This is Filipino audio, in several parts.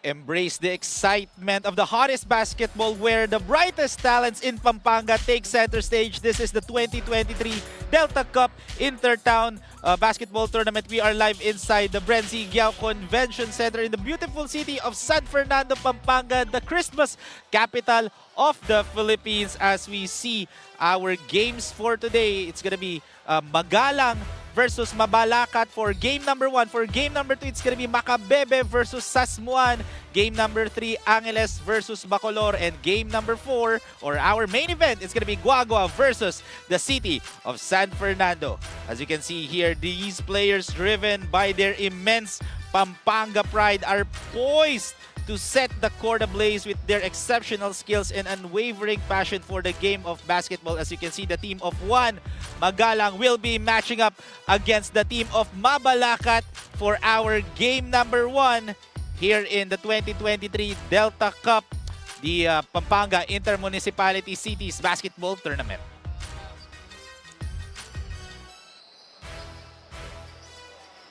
Embrace the excitement of the hottest basketball where the brightest talents in Pampanga take center stage. This is the 2023 Delta Cup Intertown Basketball Tournament. We are live inside the BREN GUIAO Convention Center in the beautiful city of San Fernando, Pampanga, the Christmas capital of the Philippines. As we see our games for today, it's gonna be Magalang versus Mabalacat for game number 1. For game number 2, it's gonna be Macabebe versus Sasmuan. Game number 3, Angeles versus Bacolor. And game number 4, or our main event, it's gonna be GUAO versus the city of San Fernando. As you can see here, these players, driven by their immense Pampanga pride, are poised to set the court ablaze with their exceptional skills and unwavering passion for the game of basketball. As you can see, the team of 1, Magalang, will be matching up against the team of Mabalacat for our game number 1 here in the 2023 Delta Cup, the Pampanga Inter-Municipalities-Cities Basketball Tournament.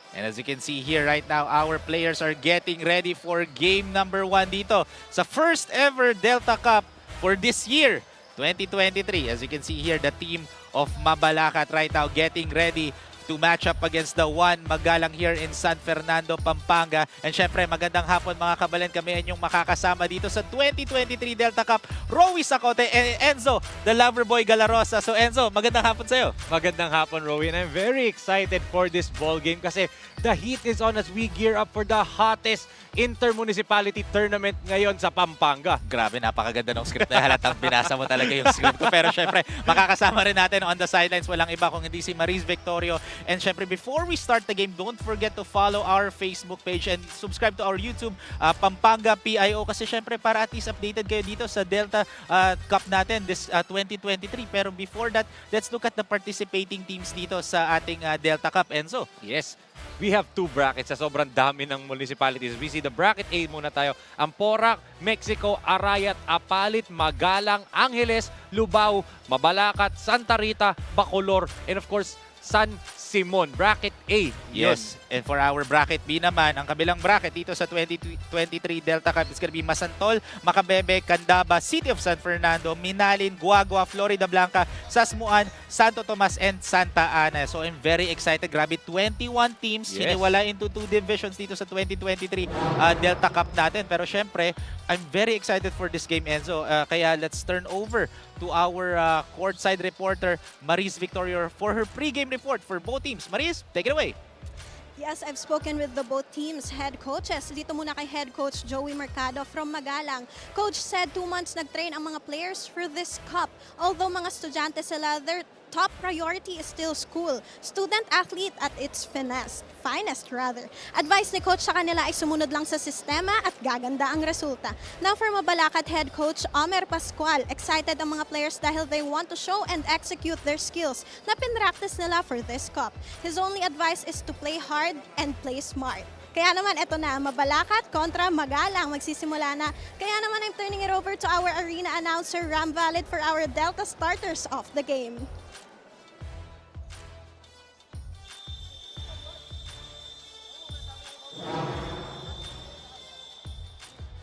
And as you can see here right now, our players are getting ready for game number 1 dito sa first ever Delta Cup for this year, 2023. As you can see here, the team of Mabalacat right now getting ready to match up against the 1 Magalang here in San Fernando, Pampanga. And syempre, magandang hapon mga kabalan. Kami inyong makakasama dito sa 2023 Delta Cup. Rowie Sacote and Enzo, the lover boy Galarosa. So Enzo, magandang hapon sa'yo. Magandang hapon, Rowie. And I'm very excited for this ball game kasi the heat is on as we gear up for the hottest inter-municipality tournament ngayon sa Pampanga. Grabe, napakaganda ng script na halatang binasa mo talaga yung script ko. Pero syempre, makakasama rin natin on the sidelines. Walang iba kung hindi si Maris Victorio. And syempre, before we start the game, don't forget to follow our Facebook page and subscribe to our YouTube, Pampanga PIO. Kasi syempre, para at least updated kayo dito sa Delta Cup natin this 2023. Pero before that, let's look at the participating teams dito sa ating Delta Cup. Enzo? Yes. We have 2 brackets sa sobrang dami ng municipalities. We see the bracket A muna tayo. Amporac, Mexico, Arayat, Apalit, Magalang, Angeles, Lubao, Mabalacat, Santa Rita, Bacolor, and of course, San Simon. Bracket A. Yes. And for our bracket B naman, ang kabilang bracket dito sa 2023 Delta Cup is gonna be Masantol, Macabebe, Candaba, City of San Fernando, Minalin, GUAO, Florida Blanca, Sasmuan, Santo Tomas, and Santa Ana. So I'm very excited. Grabe, 21 teams. Yes. Hiniwala into 2 divisions dito sa 2023 Delta Cup natin. Pero syempre, I'm very excited for this game, Enzo. Kaya let's turn over to our courtside reporter, Maris Victoria, for her pre-game report for both teams. Maris, take it away. Yes, I've spoken with the both teams' head coaches. Dito muna kay head coach Joey Mercado from Magalang. Coach said 2 months nag-train ang mga players for this cup. Although mga estudyante sila, their top priority is still school. Student-athlete at its finest. Advice ni coach sa kanila ay sumunod lang sa sistema at gaganda ang resulta. Now for Mabalacat head coach Omer Pascual, excited ang mga players dahil they want to show and execute their skills na pinractice nila for this cup. His only advice is to play hard and play smart. Kaya naman, eto na, Mabalacat kontra Magalang. Magsisimula na. Kaya naman, I'm turning it over to our arena announcer, Ram Valid, for our Delta starters of the game.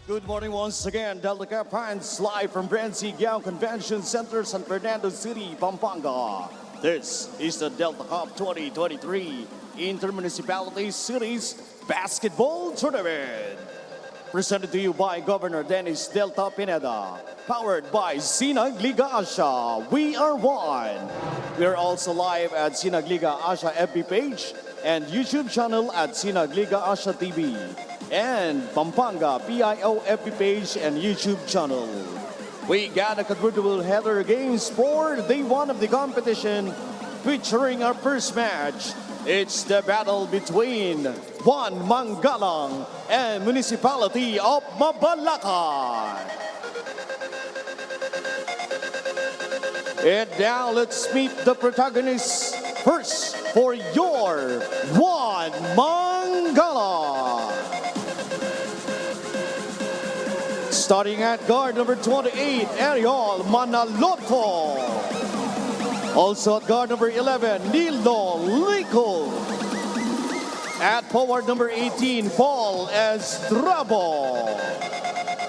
Good morning once again, Delta Cup fans, live from BREN GUIAO Convention Center, San Fernando City, Pampanga. This is the Delta Cup 2023 Inter-Municipalities-Cities Basketball Tournament. Presented to you by Governor Dennis Delta Pineda. Powered by Sinag Liga Asia. We are one. We are also live at Sinag Liga Asia FB page and YouTube channel at Sinag Liga Asia TV. And Pampanga PIO FB page and YouTube channel. We got a quadruple header games for day one of the competition, featuring our first match. It's the battle between Magalang and Municipality of Mabalacat. And now let's meet the protagonists. First, for your Magalang. Starting at guard number 28, Ariel Manaloto. Also at guard number 11, Nilo Lico. At forward number 18, Paul Estrabo.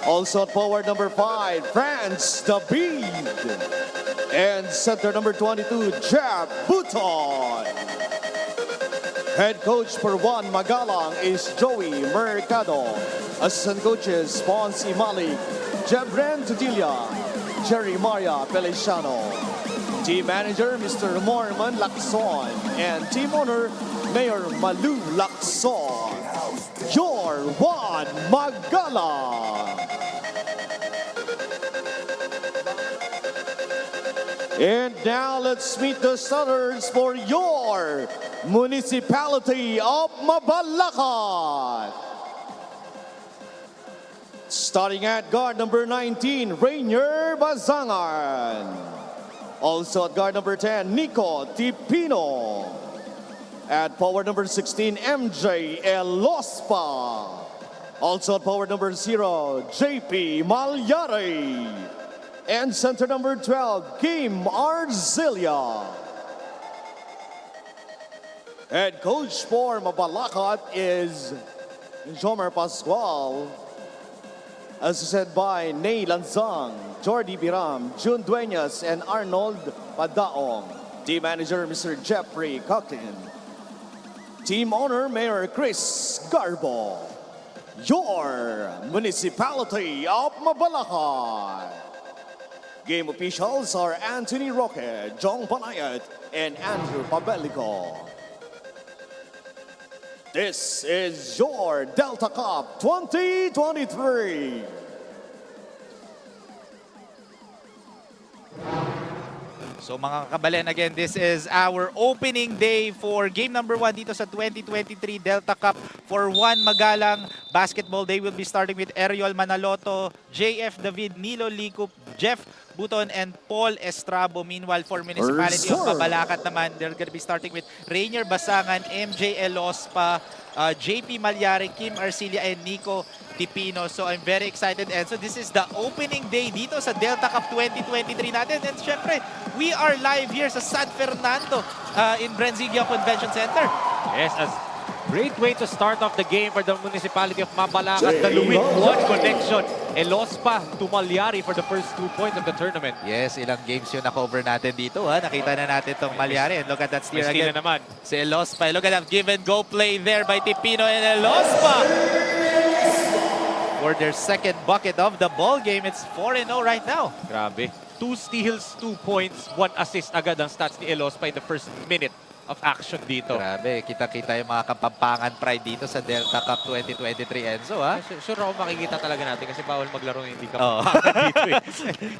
Also at forward number 5, France David. And center number 22, Jeff Buton. Head coach for Magalang is Joey Mercado. Assistant coaches, Ponce Malik, Jebren Tudilla, Jerry Maria Feliciano. Team manager, Mr. Mormon Lacson. And team owner, Mayor Malu Lacson. Your Magalang. And now let's meet the starters for your Municipality of Mabalacat. Starting at guard number 19, Rainier Bazangan. Also at guard number 10, Nico Tipino. At forward number 16, MJ Elospa. Also at forward number 0, JP Malyari. And center number 12, Kim Arzilia. Head coach for Mabalacat is Jomer Pascual. Assisted by Ney Lanzang, Jordi Biram, June Dueñas, and Arnold Padaong. Team manager, Mr. Jeffrey Coquin. Team owner, Mayor Chris Garbo. Your Municipality of Mabalacat. Game officials are Anthony Roque, Jong Panayat, and Andrew Pabelico. This is your Delta Cup 2023. So mga kabalen, again, this is our opening day for game number 1 dito sa 2023 Delta Cup for Magalang Basketball. They will be starting with Ariel Manaloto, JF David, Nilo Licup, Jeff Buton, and Paul Estrabo. Meanwhile, for Municipality of Mabalacat naman, they're gonna be starting with Rainier Basangan, MJ Elospa, JP Malyari, Kim Arcilia, and Nico Tipino. So I'm very excited, and so this is the opening day dito sa Delta Cup 2023 natin. And syempre, we are live here sa San Fernando in BREN Convention Center. Yes, as great way to start off the game for the Municipality of Mabalacat. The Luwit 1 connection. Elospa to Malyari for the first 2 points of the tournament. Yes, ilang games yung na-cover natin dito. Nakita na natin itong Malyari. And look at that steal again. Naman. Si Elospa. Look at that give and go play there by Tipino and Elospa. For their second bucket of the ball game. It's 4-0 right now. Grabe. 2 steals, 2 points, 1 assist agad ang stats ni Elospa in the first minute of action dito. Grabe, kita-kita yung mga Kapampangan pride dito sa Delta Cup 2023, Enzo, ha? Sure ako makikita talaga natin kasi bawal maglaro ng hindi Kapampangan dito eh.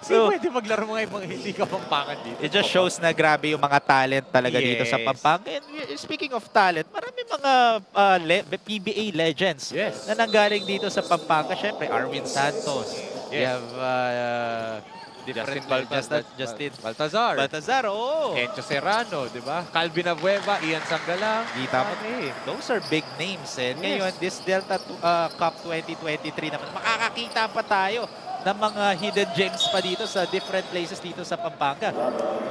So, pwede maglaro mga ibang hindi Kapampangan dito. It just shows na grabe yung mga talent talaga dito sa Pampanga. And speaking of talent, marami mga PBA legends na nanggaling dito sa Pampanga. Siyempre, Arwin Santos. You have Justin Baltazar, oh. Encho Serrano, di ba? Calvin Abueva, Ian Sanggalang. Kita mo those are big names. And ngayon, this Delta Cup 2023 naman, makakakita pa tayo ng mga hidden gems pa dito sa different places dito sa Pampanga.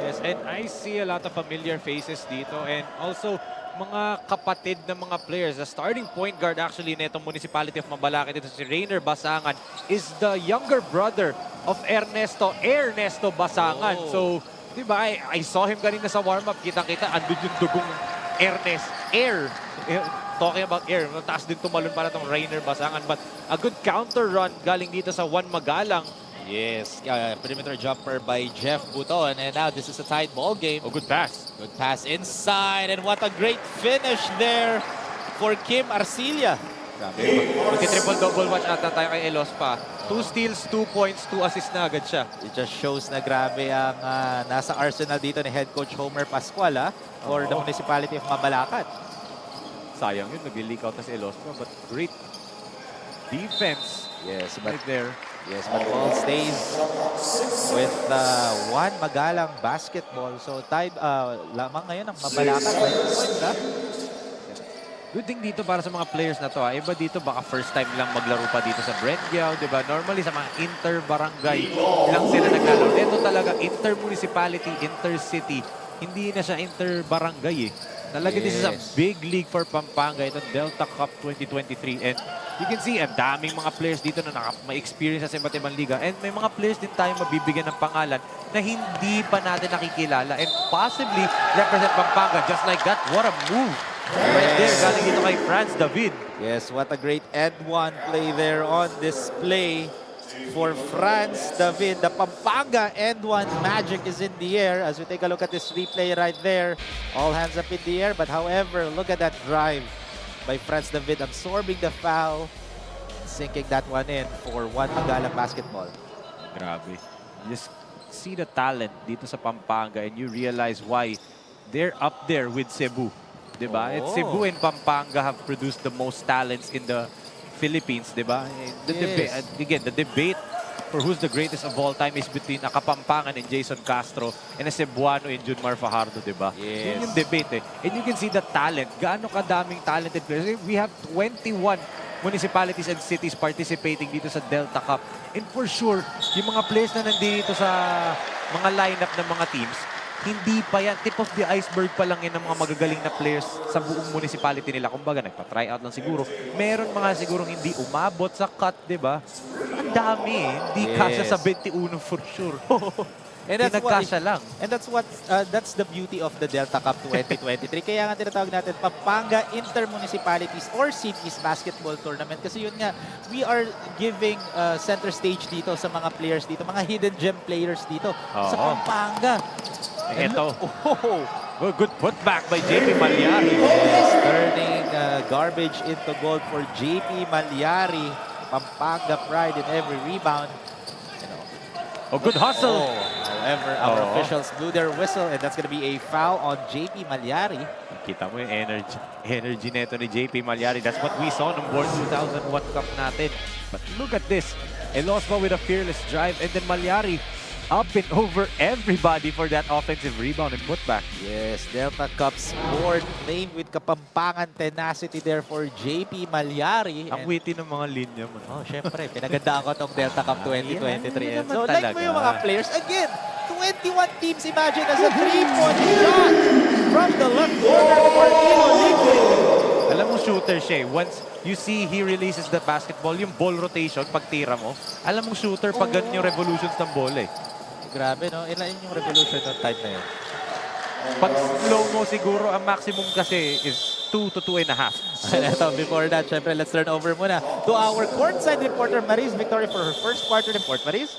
Yes, and I see a lot of familiar faces dito and also mga kapatid ng mga players. The starting point guard actually nitong Municipality of Mabalacat, ito si Rainier Basangan, is the younger brother of Ernesto Basangan. Oh. So, di ba, I saw him kanina sa warm-up. Kita-kita, andun yung dugong Talking about air, taas din tumalon para itong Rainier Basangan. But a good counter run galing dito sa Magalang. Yes, perimeter jumper by Jeff Buton. And now this is a tied ball game. Oh, good pass. Good pass inside. And what a great finish there for Kim Arcilia. Grabe. Magti-triple-double watch ata tayo kay Elospa. 2 steals, 2 points, 2 assists na agad siya. It just shows na grabe ang nasa arsenal dito ni head coach Homer Pascual for the municipality of Mabalacat. Sayang yun, nag-leak out na si Elospa. But great defense Yes, but right there. yes, but ball stays with one Magalang basketball. So tied lamang ngayon ang Mabalacat by 2 points. Good thing dito para sa mga players na to. Iba dito baka first time lang maglaro pa dito sa BREN GUIAO, di ba? Normally sa mga inter-barangay lang sila naglalaro. Ito talaga inter-municipality, inter-city. Hindi na siya inter-barangay eh. Talaga this is a big league for Pampanga. Ito Delta Cup 2023. And you can see, ang daming mga players dito na may experience sa iba't ibang liga. And may mga players din tayo mabibigyan ng pangalan na hindi pa natin nakikilala. And possibly represent Pampanga just like that. What a move! Right there, galing dito kay Franz David. Yes, what a great Ed1 play there on display for Franz David. The Pampanga Ed1 magic is in the air as we take a look at this replay right there. All hands up in the air, but however, look at that drive by Franz David absorbing the foul, sinking that one in for one Magalang basketball. Grabe. You just see the talent dito sa Pampanga and you realize why they're up there with Cebu. Diba? Oh. Cebu and Pampanga have produced the most talents in the Philippines, diba? Again, the debate for who's the greatest of all time is between a Kapampangan and Jason Castro and a Cebuano and Junmar Fajardo, diba? Yes. Yun yung debate eh. And you can see the talent. Gaano kadaming talented players. We have 21 municipalities and cities participating dito sa Delta Cup. And for sure, yung mga players na nandito sa mga lineup ng mga teams, hindi pa yan. Tip of the iceberg pa lang yan ng mga magagaling na players sa buong municipality nila. Kumbaga, nagpa-try out lang siguro. Meron mga sigurong hindi umabot sa cut, di ba? Ang dami eh. Hindi kasya sa 21 for sure. And that's Pinagkasya lang. And that's the beauty of the Delta Cup 2023. Kaya nga tinatawag natin Pampanga Inter-Municipalities or Cities Basketball Tournament. Kasi yun nga, we are giving center stage dito sa mga players dito, mga hidden gem players dito sa Pampanga. Ito. Good putback by JP Malyari. Yes, turning garbage into gold for JP Malyari. Pampanga pride in every rebound. Good hustle. However, our officials blew their whistle and that's going to be a foul on JP Malyari. Kita mo yung energy neto ni JP Malyari. That's what we saw nung Born 2001 Cup natin. But look at this. Elospa with a fearless drive and then Malyari up and over everybody for that offensive rebound and putback. Yes, Delta Cup's board named with Kapampangan tenacity there for JP Malyari. Ang witty ng mga linya mo. Oh, syempre, pinagandaan ko tong Delta Cup 2023. Yan So, naman like mo yung mga talaga. players. Again, 21 teams. Imagine as a 3-point shot from the left corner for Ilo Liquid. Alam mo, shooter siya eh. Once you see he releases the basketball, yung ball rotation, pag tira mo, alam mong shooter pag ganun yung revolutions ng bola eh. Grabe, no? Ilan yung revolution ng time na yun? Pag slow mo siguro, ang maximum kasi is 2 to 2.5. And ito, before that, syempre, let's turn over muna to our courtside reporter, Maris Victoria, for her first quarter report. Maris?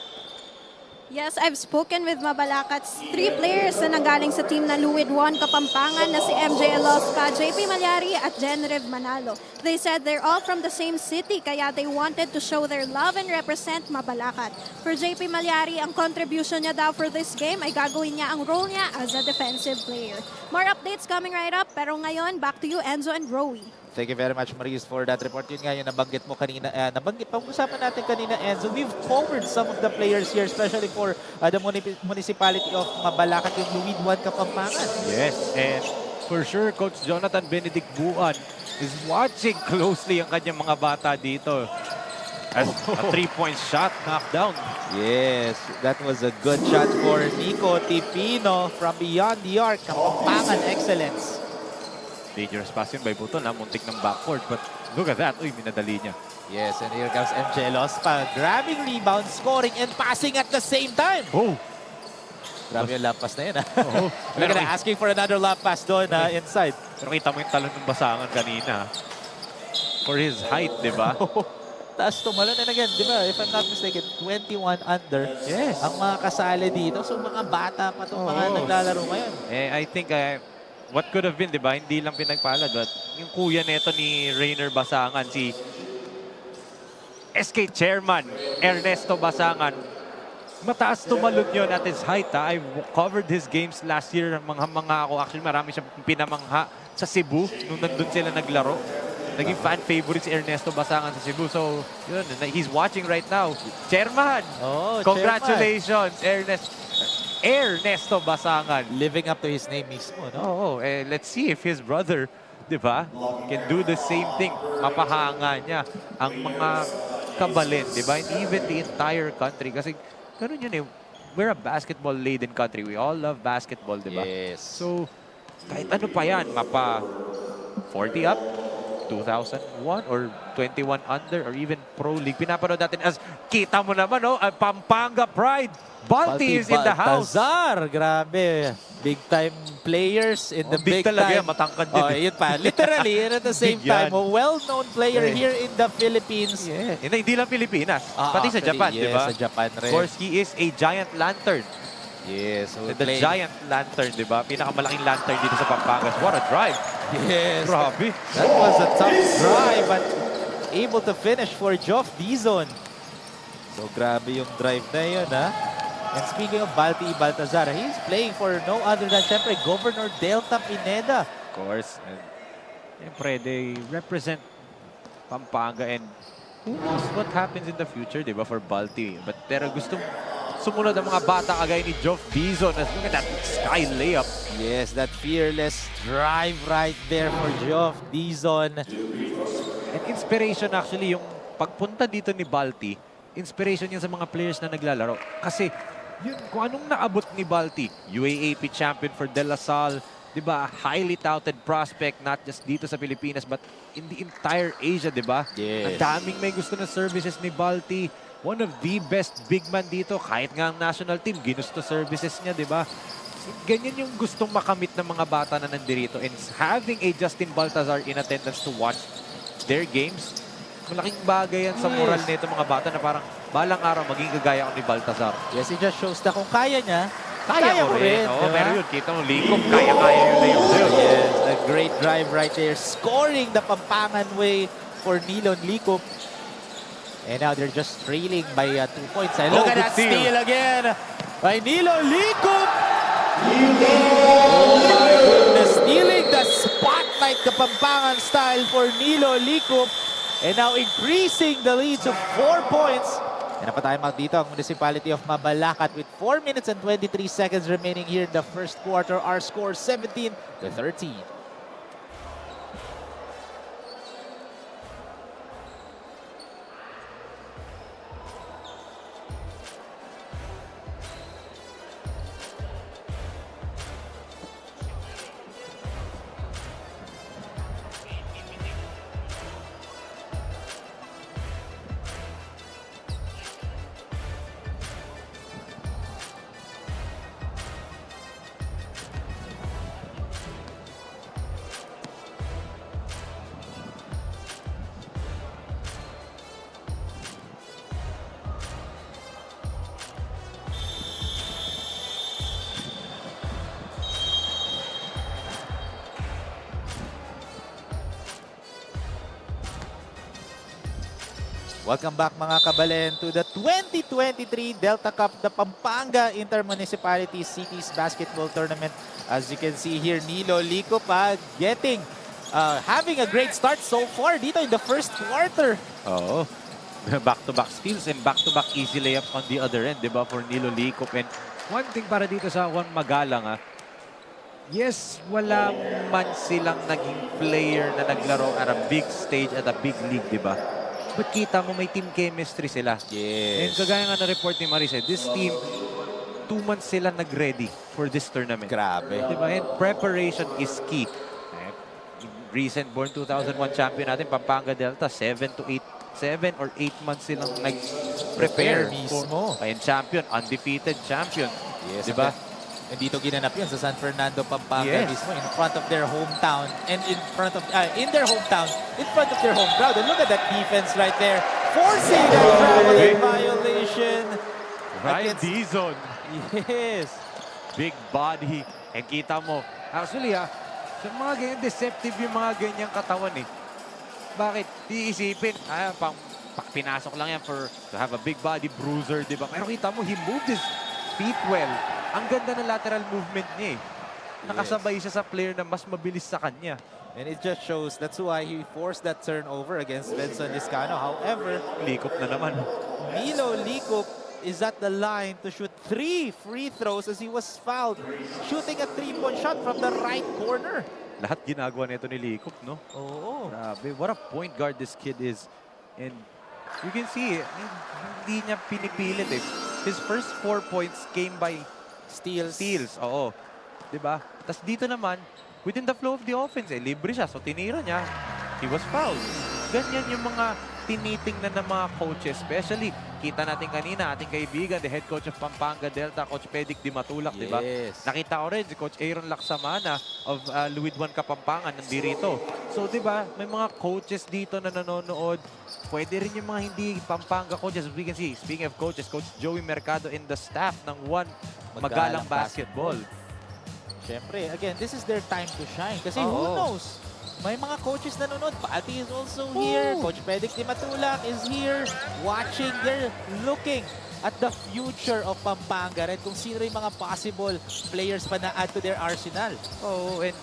Yes, I've spoken with Mabalacat's 3 players na nanggaling sa team na Luwid 1 Kapampangan na si MJ Elospa, JP Malyari at Jenrev Manalo. They said they're all from the same city kaya they wanted to show their love and represent Mabalacat. For JP Malyari, ang contribution niya daw for this game ay gagawin niya ang role niya as a defensive player. More updates coming right up, pero ngayon, back to you, Enzo and Rowie. Thank you very much, Maris, for that report. Yun nga yung nabanggit mo kanina. Pag-usapan natin kanina, Enzo. We've covered some of the players here, especially for the municipality of Mabalacat, yung Luwid 1 Kapampangan. Yes, and for sure, Coach Jonathan Benedict Buan is watching closely ang kanyang mga bata dito. As a 3-point shot knocked down. Yes, that was a good shot for Nico Tipino from beyond the arc. Kapampangan excellence. Dangerous pass yun by Buton, muntik ng backcourt. But look at that. Uy, minadali niya. Yes, and here comes MJ Elospa, grabbing rebound, scoring, and passing at the same time. Oh! Grabe yung lap pass na yun. Oh. Look at that, asking for another lap pass doon inside. Pero kita mo yung talon ng basangan kanina. For his height, di ba? Taas tumalon. And again, di ba, if I'm not mistaken, 21 under. Yes. Ang mga kasali dito. So mga bata pa itong mga naglalaro ngayon. I think what could have been, di ba? Hindi lang pinagpalad. But yung kuya neto ni Rainer Basangan, si SK Chairman Ernesto Basangan. Mataas tumalon yun at his height. I covered his games last year. Mangha-mangha ako. Actually, marami siyang pinamangha sa Cebu nung nandun sila naglaro. Naging fan favorite si Ernesto Basangan sa Cebu. So, yun, he's watching right now. Chairman! Oh, Congratulations, Ernesto Basangan. Living up to his name mismo, no? Let's see if his brother, di ba, can do the same thing. Mapahanga niya ang mga kabalin, di ba? And even the entire country. Kasi ganun yun eh. We're a basketball-laden country. We all love basketball, di ba? Yes. So, kahit ano pa yan, mapa 40 up, 2001 or 21 under or even Pro League. Pinapanood natin as kita mo naman, no? Pampanga Pride. Balti is in the house. Baltazar, grabe. Big time players in the big big talaga time. yan, matangkad din. Yun pa. Literally, and at the same Big yan. time, a well-known player here in the Philippines. Yeah. Hindi lang Pilipinas. Pati sa Actually, Japan, yes, di ba? sa Japan rin. Of course, he is a giant lantern. Yes. So The giant lantern, di ba? Pinakamalaking lantern dito sa Pampanga. What a drive. Yes. Grabe. That was a tough drive, but able to finish for Geoff Dizon. So grabe yung drive na yun, ha? And speaking of Baltazar, he's playing for no other than, syempre, Governor Delta Pineda. Of course. And, syempre, they represent Pampanga and who knows what happens in the future, di ba, for Balti. Pero gustong sumunod ang mga bata kagaya ni Geoff Dizon. Look at that sky layup. Yes, that fearless drive right there for Geoff Dizon. And inspiration actually yung pagpunta dito ni Balti, inspiration yan sa mga players na naglalaro. Kasi yun, kung anong naabot ni Balti, UAAP champion for De La Salle, di ba, highly touted prospect, not just dito sa Pilipinas, but in the entire Asia, di ba? Yes. Ang daming may gusto na services ni Balti. One of the best big man dito, kahit nga ang national team, ginusto services niya, di ba? Ganyan yung gustong makamit ng mga bata na nandirito. And having a Justin Baltazar in attendance to watch their games, malaking bagay yan sa moral nito mga bata na parang balang araw maging kagaya ko ni Baltazar. Yes, it just shows na kung kaya niya, Kaya ko ko rin. diba? Pero yun, kita mo, Likop, kaya-kaya yun na yun. Yes, a great drive right there. Scoring the Pampangan way for Nilon Likop. And now they're just trailing by 2 points. And look at good that steal again by Nilon Likop. Oh my goodness, stealing the spotlight, the Pampangan style for Nilon Likop. And now increasing the lead to 4 points. And napatayamak dito ang Municipality of Mabalacat with 4 minutes and 23 seconds remaining here in the first quarter. Our score 17-13. Welcome back mga kabalen to the 2023 Delta Cup, the Pampanga Inter-Municipalities-Cities Basketball Tournament. As you can see here, Nilo Likop having a great start so far dito in the first quarter. Oo. Back-to-back steals and back-to-back easy layups on the other end, di ba, for Nilo Likop. And one thing para dito sa Juan Magalang, yes, wala man silang naging player na naglaro at a big stage at a big league, di ba? But kita mo may team chemistry sila. Yes. And kagaya nga na report ni Maris, this team, 2 months sila nag-ready for this tournament. Grabe. Diba? And preparation is key. Recent born 2001 champion natin, Pampanga Delta, 7 or 8 months silang nag-prepare mismo. And champion, undefeated champion. Yes, diba? And dito ginanap yun sa San Fernando, Pampanga Yes. mismo, in front of their hometown and in front of their hometown, in front of their home crowd. And look at that defense right there, forcing that traveling violation. Ryan against- Dizon. Yes. Big body. And kita mo, actually sa mga ganyan, deceptive yung mga ganyang katawan eh. Bakit? Iisipin, pang pinasok lang yan to have a big body bruiser, di ba? Pero kita mo, he moved his feet well. Ang ganda ng lateral movement niya eh. Nakasabay siya sa player na mas mabilis sa kanya. And it just shows that's why he forced that turnover against Benson Liscano. However, Likop na naman. Milo Likop is at the line to shoot 3 free throws as he was fouled, shooting a 3-point shot from the right corner. Lahat ginagawa nito ni Likop, no? Oo. Grabe, what a point guard this kid is. And you can see, hindi niya pinipilit eh. His first 4 points came by steals. Oo. Diba? Tapos dito naman, within the flow of the offense, libre siya. So tinira niya, he was fouled. Ganyan yung mga tinitingnan ng mga coaches. Especially, kita natin kanina, ating kaibigan, the head coach of Pampanga Delta, Coach Pedic Di Matulak, Yes. diba? Nakita ko rin si Coach Aaron Laksamana of Luid 1 Kapampangan, nandirito. So, diba, may mga coaches dito na nanonood. Pwede rin yung mga hindi Pampanga coaches. As we can see, speaking of coaches, Coach Joey Mercado in the staff ng Magalang Basketball. Siyempre, again, this is their time to shine. Kasi who Oo. knows? May mga coaches nanonood. Pati is also here. Coach Pedic Di Matulak is here. Watching. They're looking at the future of Pampanga. Red, kung sino yung mga possible players pa na add to their arsenal. Oo, and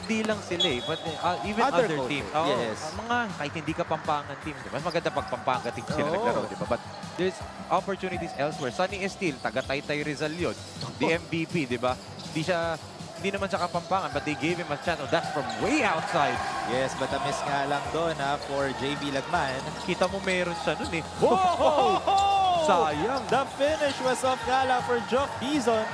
hindi lang sila eh, but even Other other coaches, teams. yes. Mga kahit hindi ka Pampangan team, diba? Mas maganda pag Pampanga team sila naglaro, diba? But there's opportunities elsewhere. Sunny Estil, taga Taytay Rizal yun. The MVP, diba? Hindi naman sa Kapampangan, but they gave him a chance. Oh, that's from way outside. Yes, but a miss nga lang doon for JV Lagman. Kita mo meron siya nun eh. Oh! Sayang. The finish was off nga lang for Jock Dizon.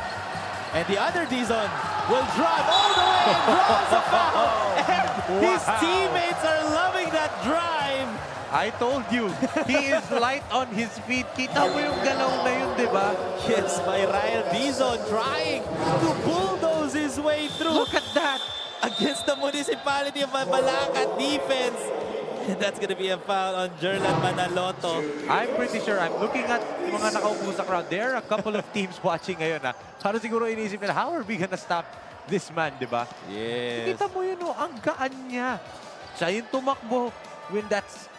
And the other Dizon will drive all the way and draws a foul. And his teammates are loving that drive. I told you, he is light on his feet. Kita mo yung galaw na yun, diba? Yes, by Ryan Dizon trying to bulldoze his way through. Look at that. Against the Municipality of MABALACAT defense. And that's gonna be a foul on Jerlan Manaloto. I'm pretty sure, I'm looking at yung mga nakaupo sa crowd. There are a couple of teams watching ngayon. Para siguro inisip nila, how are we gonna stop this man, di ba? Yes. Kita mo yun, ang gaan niya. Siya yung tumakbo when that's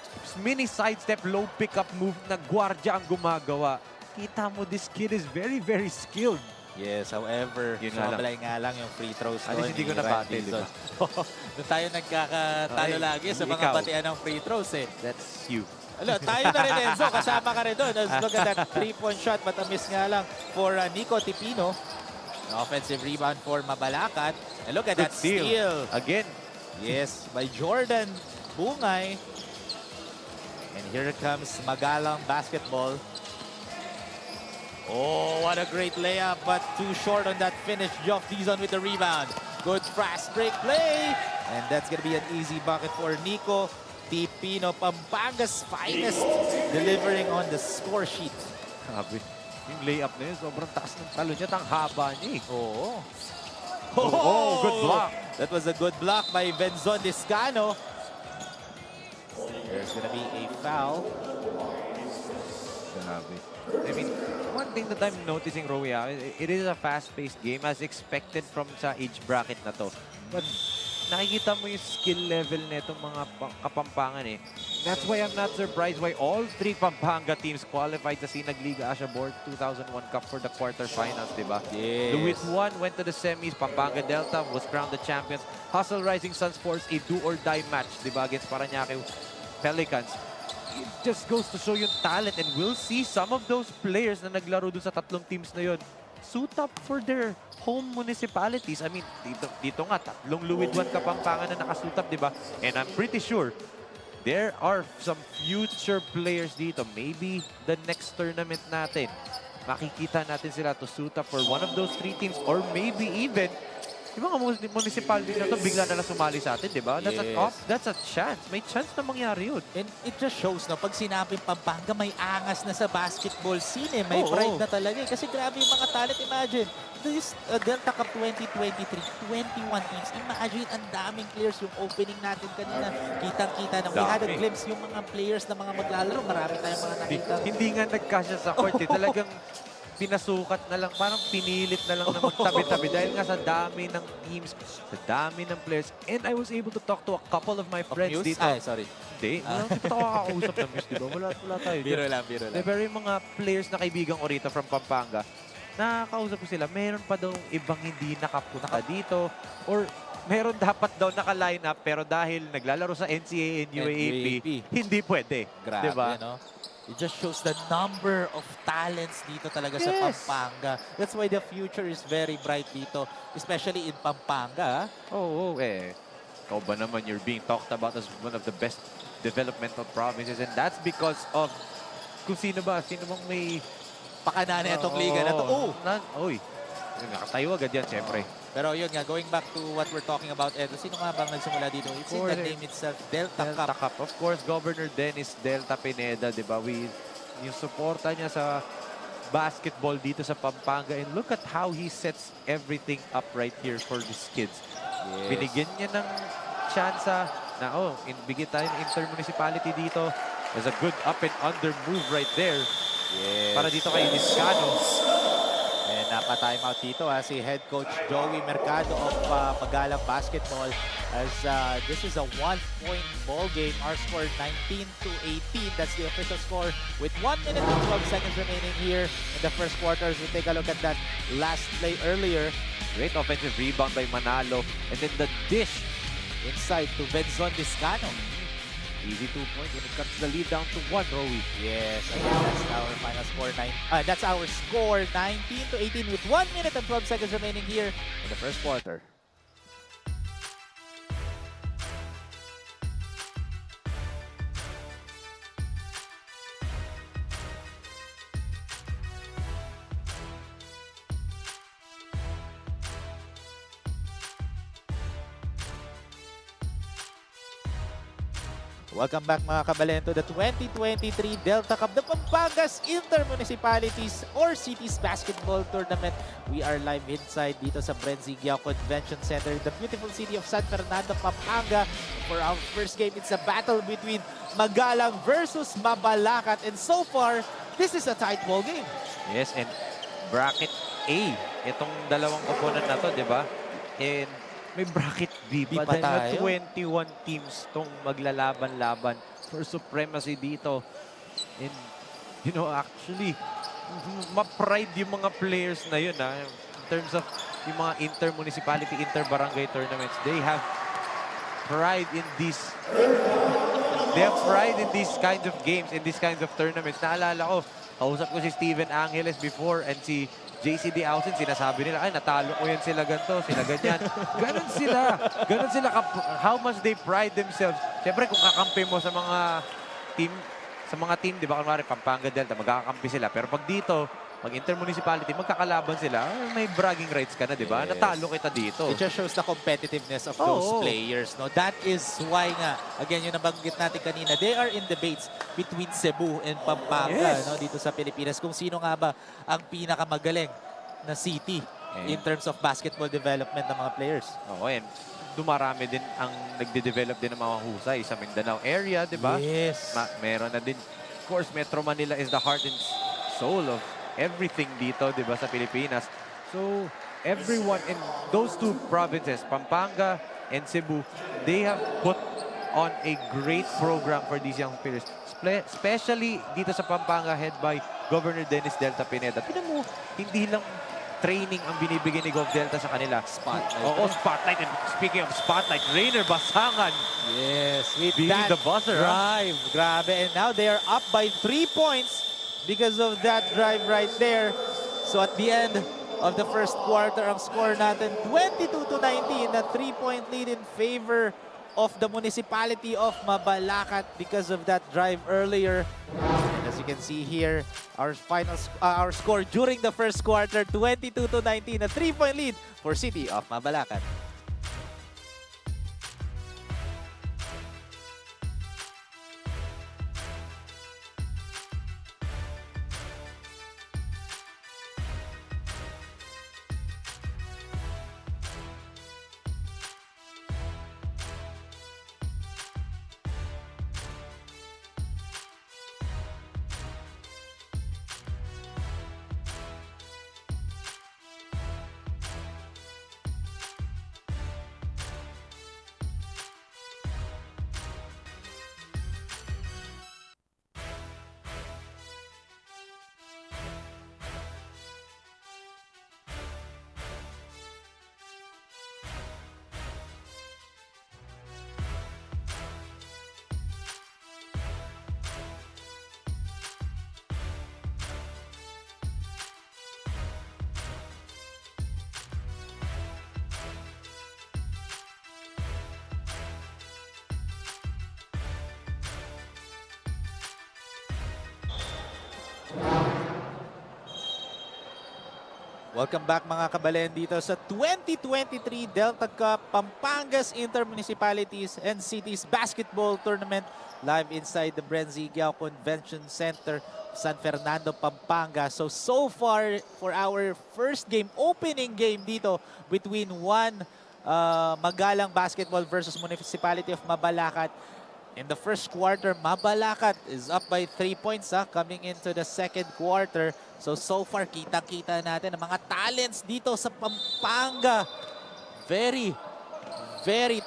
mini sidestep, low pickup move na gwardiya ang gumagawa. Kita mo, this kid is very, very skilled. Yes, however, Yun nga lang. sumablay nga lang yung free throws At least hindi ko nabate, di ba? Doon tayo nagkakatalo Okay, lagi sa mga ikaw. batian ng free throws eh. That's you. Ano, tayo na rin, Enzo. Kasama ka rin doon. Look at that 3-point shot, but a miss nga lang for Nico Tipino. Offensive rebound for Mabalacat. And look at Good that steal. Again. Yes, by Jordan Bungay. And here comes Magalang basketball. Oh, what a great layup, but too short on that finish. Geoff Dizon with the rebound. Good fast break play. And that's going to be an easy bucket for Nico Tipino, Pampanga's finest, delivering on the score sheet. Grabe. Yung layup na yun, sobrang taas ng talo niya. Tang haba niya eh. Oh. Oh, good block. That was a good block by Benzon Liscano. There's going to be a foul. Grabe. I mean, one thing that I'm noticing, Rowie, it is a fast-paced game as expected from sa age bracket na to. But nakikita mo yung skill level nitong mga Kapampangan eh. That's why I'm not surprised why all 3 Pampanga teams qualified sa Sinag Liga Asia Board 2001 Cup for the quarterfinals, diba? Yes. Luis 1 went to the semis. Pampanga Delta was crowned the champions. Hustle Rising Suns forced a do-or-die match, diba, against Parañaque Pelicans. It just goes to show yung talent, and we'll see some of those players na naglaro dun sa 3 teams na yun suit up for their home municipalities. I mean, dito nga, 3 Luid 1 Kapampangan na nakasuit up, diba? And I'm pretty sure there are some future players dito. Maybe the next tournament natin, makikita natin sila to suit up for one of those 3 teams, or maybe even yung mga municipality na to, bigla na lang sumali sa atin, di ba? Yes. That's a chance. May chance na mangyari yun. And it just shows na pag sinabing Pampanga, may angas na sa basketball scene eh. May pride na talaga eh. Kasi grabe yung mga talent. Imagine, this Delta Cup 2023, 21 teams. Imagine, ang daming players yung opening natin kanina. Kitang-kita na. We had a glimpse yung mga players na mga maglalaro. Marami tayong mga nakita. Hindi nga nagkasya sa court eh. Talagang pinasukat na lang, parang pinilit na lang na magtabi-tabi dahil nga sa dami ng teams, sa dami ng players. And I was able to talk to a couple of my friends Muse? dito. Ay, sorry. Hindi, hindi pa ako kakausap ng Muse, di ba? Wala tayo. Biro lang, biro lang. Pero yung mga players na kaibigan ko rito from Pampanga, nakakausap ko sila, meron pa daw ibang hindi nakapunta dito or meron dapat daw naka-line up pero dahil naglalaro sa NCAA and UAAP, hindi pwede. Grabe, diba? no? It just shows the number of talents dito talaga sa Pampanga. That's why the future is very bright dito, especially in Pampanga. Oo, ikaw ba naman, you're being talked about as one of the best developmental provinces and that's because of kung sino bang may Pakanana itong liga na to. Uy, nakatayo agad yan, siyempre. Pero yun nga, going back to what we're talking about, Ed, sino nga bang nagsimula dito? It's in the name itself, Delta Cup. Of course, Governor Dennis Delta Pineda, di ba? Yung suporta niya sa basketball dito sa Pampanga. And look at how he sets everything up right here for these kids. Yes. Binigyan niya ng tsansa na, bigyan tayo ng intermunicipality dito. There's a good up and under move right there. Yes. Para dito kay Discano. And napa-time out dito si head coach Joey Mercado of Magalang Basketball as this is a 1-point ball game. Our score 19-18. That's the official score with 1 minute and 12 seconds remaining here in the first quarter. So take a look at that last play earlier. Great offensive rebound by Manalo. And then the dish Inside to Benzon Discano. Easy 2-point when it cuts the lead down to 1, Rowie. Yes, again, that's our final score. That's our score, 19-18 with 1 minute and 12 seconds remaining here in the first quarter. Welcome back mga kabalento, the 2023 Delta Cup, the Pampanga's Intermunicipalities or Cities Basketball Tournament. We are live inside dito sa BREN GUIAO Convention Center, the beautiful city of San Fernando, Pampanga. For our first game, it's a battle between Magalang versus Mabalacat. And so far, this is a tight ball game. Yes, and bracket A. Itong dalawang opponent na to, di ba? And may bracket B pa dahil 21 teams tong maglalaban-laban for supremacy dito. And, you know, actually, ma-pride yung mga players na yun, in terms of yung mga inter-municipality, inter-barangay tournaments. They have pride in these kinds of games, in these kinds of tournaments. Naalala ko, kausap ko si Steven Angeles before and si JCD Ausin, sinasabi nila, ay, natalo ko yan sila ganito, sila ganyan. Ganon sila. How much they pride themselves. Siyempre, kung kakampi mo sa mga team, di ba, kunwari, Pampanga Delta, magkakampi sila. Pero pag dito, mag intermunicipality, magkakalaban sila, may bragging rights ka na, di ba? Yes. Natalo kita dito. It just shows the competitiveness of those players. No, that is why nga, again, yung nabanggit natin kanina, they are in debates between Cebu and Pampanga, no, dito sa Pilipinas. Kung sino nga ba ang pinakamagaling na city in terms of basketball development ng mga players. And dumarami din ang nagde-develop din ng mga husay sa Mindanao area, di ba? Yes. Meron na din. Of course, Metro Manila is the heart and soul of everything dito, di ba, sa Pilipinas. So, everyone in those two provinces, Pampanga and Cebu, they have put on a great program for these young players. Especially dito sa Pampanga, head by Governor Dennis Delta Pineda. Tignan mo, hindi lang training ang binibigay ni Gov Delta sa kanila. Spotlight. Spotlight. And speaking of spotlight, Rainer Basangan. Yes, with being that the buzzer, drive. Grabe. And now they are up by 3 points because of that drive right there. So at the end of the first quarter, ang score natin 22-19, a 3-point lead in favor of the municipality of Mabalacat because of that drive earlier. And as you can see here, our score during the first quarter, 22-19, a 3-point lead for City of Mabalacat. Welcome back mga kabalen dito sa 2023 Delta Cup Pampanga's Intermunicipalities and Cities Basketball Tournament live inside the BREN GUIAO Convention Center, San Fernando, Pampanga. So far for our first game, opening game dito between Magalang Basketball versus Municipality of Mabalacat. In the first quarter, Mabalacat is up by 3 points coming into the second quarter. So far, kita-kita natin ang mga talents dito sa Pampanga. Very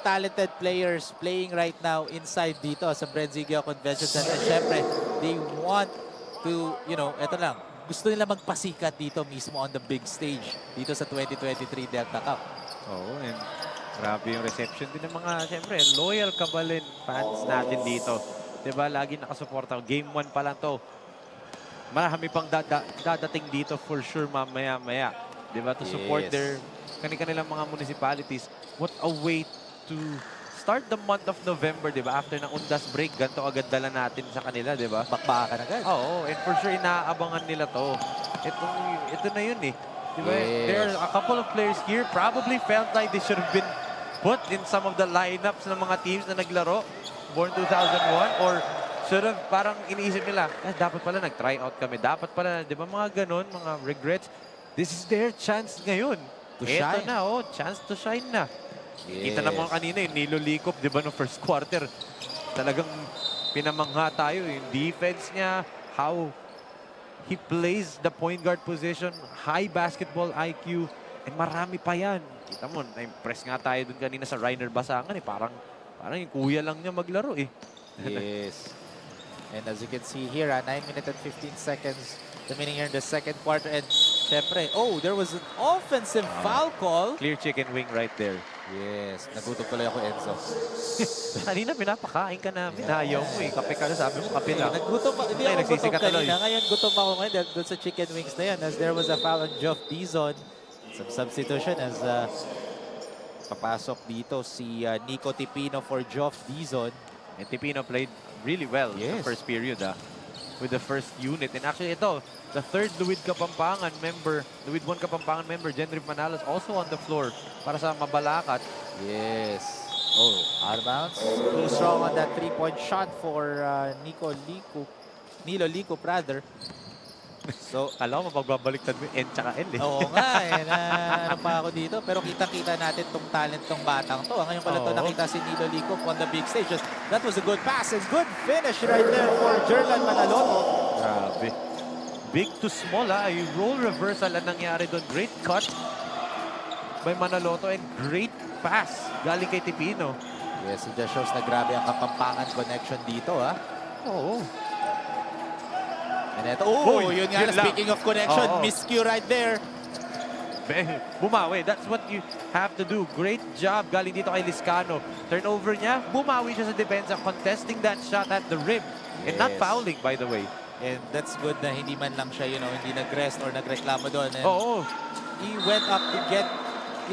talented players playing right now inside dito sa BREN GUIAO Convention Center. Siyempre, they want to, eto lang, gusto nila magpasikat dito mismo on the big stage dito sa 2023 Delta Cup. Oo, and grabe yung reception din ng mga, siyempre, loyal Kabalin fans natin dito. Diba, lagi nakasuporta. Game 1 pa lang to. Marami pang dadating dito for sure mamaya-maya. Diba, to support their kanilang mga municipalities. What a way to start the month of November, diba? After ng undas break, ganito agad dala natin sa kanila, diba? Bakbakan agad. Oo, and for sure, inaabangan nila to. Ito na yun eh. Diba? There are a couple of players here probably felt like they should have been put in some of the lineups ng mga teams na naglaro born 2001 or should have parang iniisip nila, dapat pala nag-try out kami. Dapat pala, di ba mga ganun, mga regrets. This is their chance ngayon. To shine. Ito na, chance to shine na. Kita naman kanina yung nilolikop, di ba, no first quarter. Talagang pinamangha tayo. Yung defense niya, how he plays the point guard position, high basketball IQ, and marami pa yan. Kita mo, na-impress nga tayo dun kanina sa Reiner Basangan. Parang yung kuya lang niya maglaro eh. Yes. And as you can see here, 9 minutes and 15 seconds remaining here in the second quarter. And syempre, there was an offensive foul call. Clear chicken wing right there. Yes, nagutom tuloy ako, Enzo. Kanina pinapakain ka namin. Ayaw mo eh. Kape ka na, sabi mo kape lang. Nagutom ako, hindi Ay, ako gutom nagsisika tuloy. kanina. Ngayon gutom ako ngayon dahil doon sa chicken wings na yan. As there was a foul on Geoff Dizon. Some substitution as papasok dito si Nico Tipino for Geoff Dizon. And Tipino played really well in the first period with the first unit. And actually ito, the third Luwid 1 Kapampangan member, Jenriv Manalas, also on the floor para sa Mabalacat. Yes. Out of bounds. Too strong on that three-point shot for Nilo Lico, rather. So, Alam mo, magbabaliktad mo N tsaka L eh. oo nga ano pa ako dito. Pero kita-kita natin tong talent tong batang to. Ngayon ko lang to nakita si Nilo Lico on the big stage. That was a good pass and good finish right there for Jerlan Manaloto. Grabe. Big to small Yung role reversal ang nangyari doon. Great cut by Manaloto and great pass galing kay Tipino. Yes, it just shows na grabe ang Kapampangan connection dito Oo. And ito, yun nga, yun lang. speaking of connection, miscue right there. Bumawi. That's what you have to do. Great job galing dito kay Liscano. Turnover niya, bumawi siya sa depensa, contesting that shot at the rim. And not fouling, by the way. And that's good na hindi man lang siya, hindi nag-rest or nagreklamo doon. And he went up to get,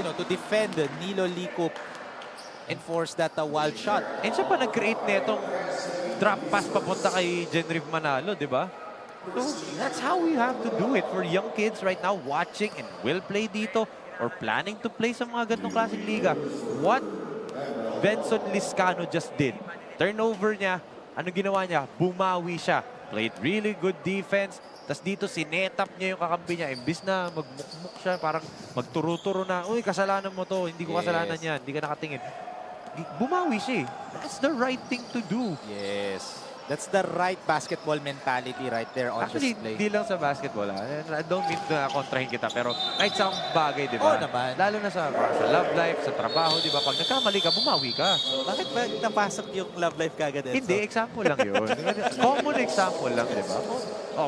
to defend Nilo Lico and force that wild shot. And siya pa nag-create netong drop pass papunta kay Jenriv Manalo, di ba? So, that's how we have to do it for young kids right now watching and will play dito or planning to play sa mga ganitong klaseng liga. What Benson Liscano just did. Turnover niya, ano ginawa niya? Bumawi siya. Played really good defense. Tapos dito sinetap niya yung kakampi niya. Imbis na magmukmuk siya, parang magturo-turo na, uy, kasalanan mo to. Hindi ko kasalanan yan. Hindi ka nakatingin. Bumawi siya. That's the right thing to do. Yes. That's the right basketball mentality right there on Actually, display. hindi lang sa basketball. I don't mean to kontrahin kita, pero kahit sa bagay, di ba? Naman. Lalo na sa love life, sa trabaho, di ba? Pag nagkamali ka, bumawi ka. Bakit ba napasok yung love life kagad? Hindi, example lang yun. Common example lang, di ba?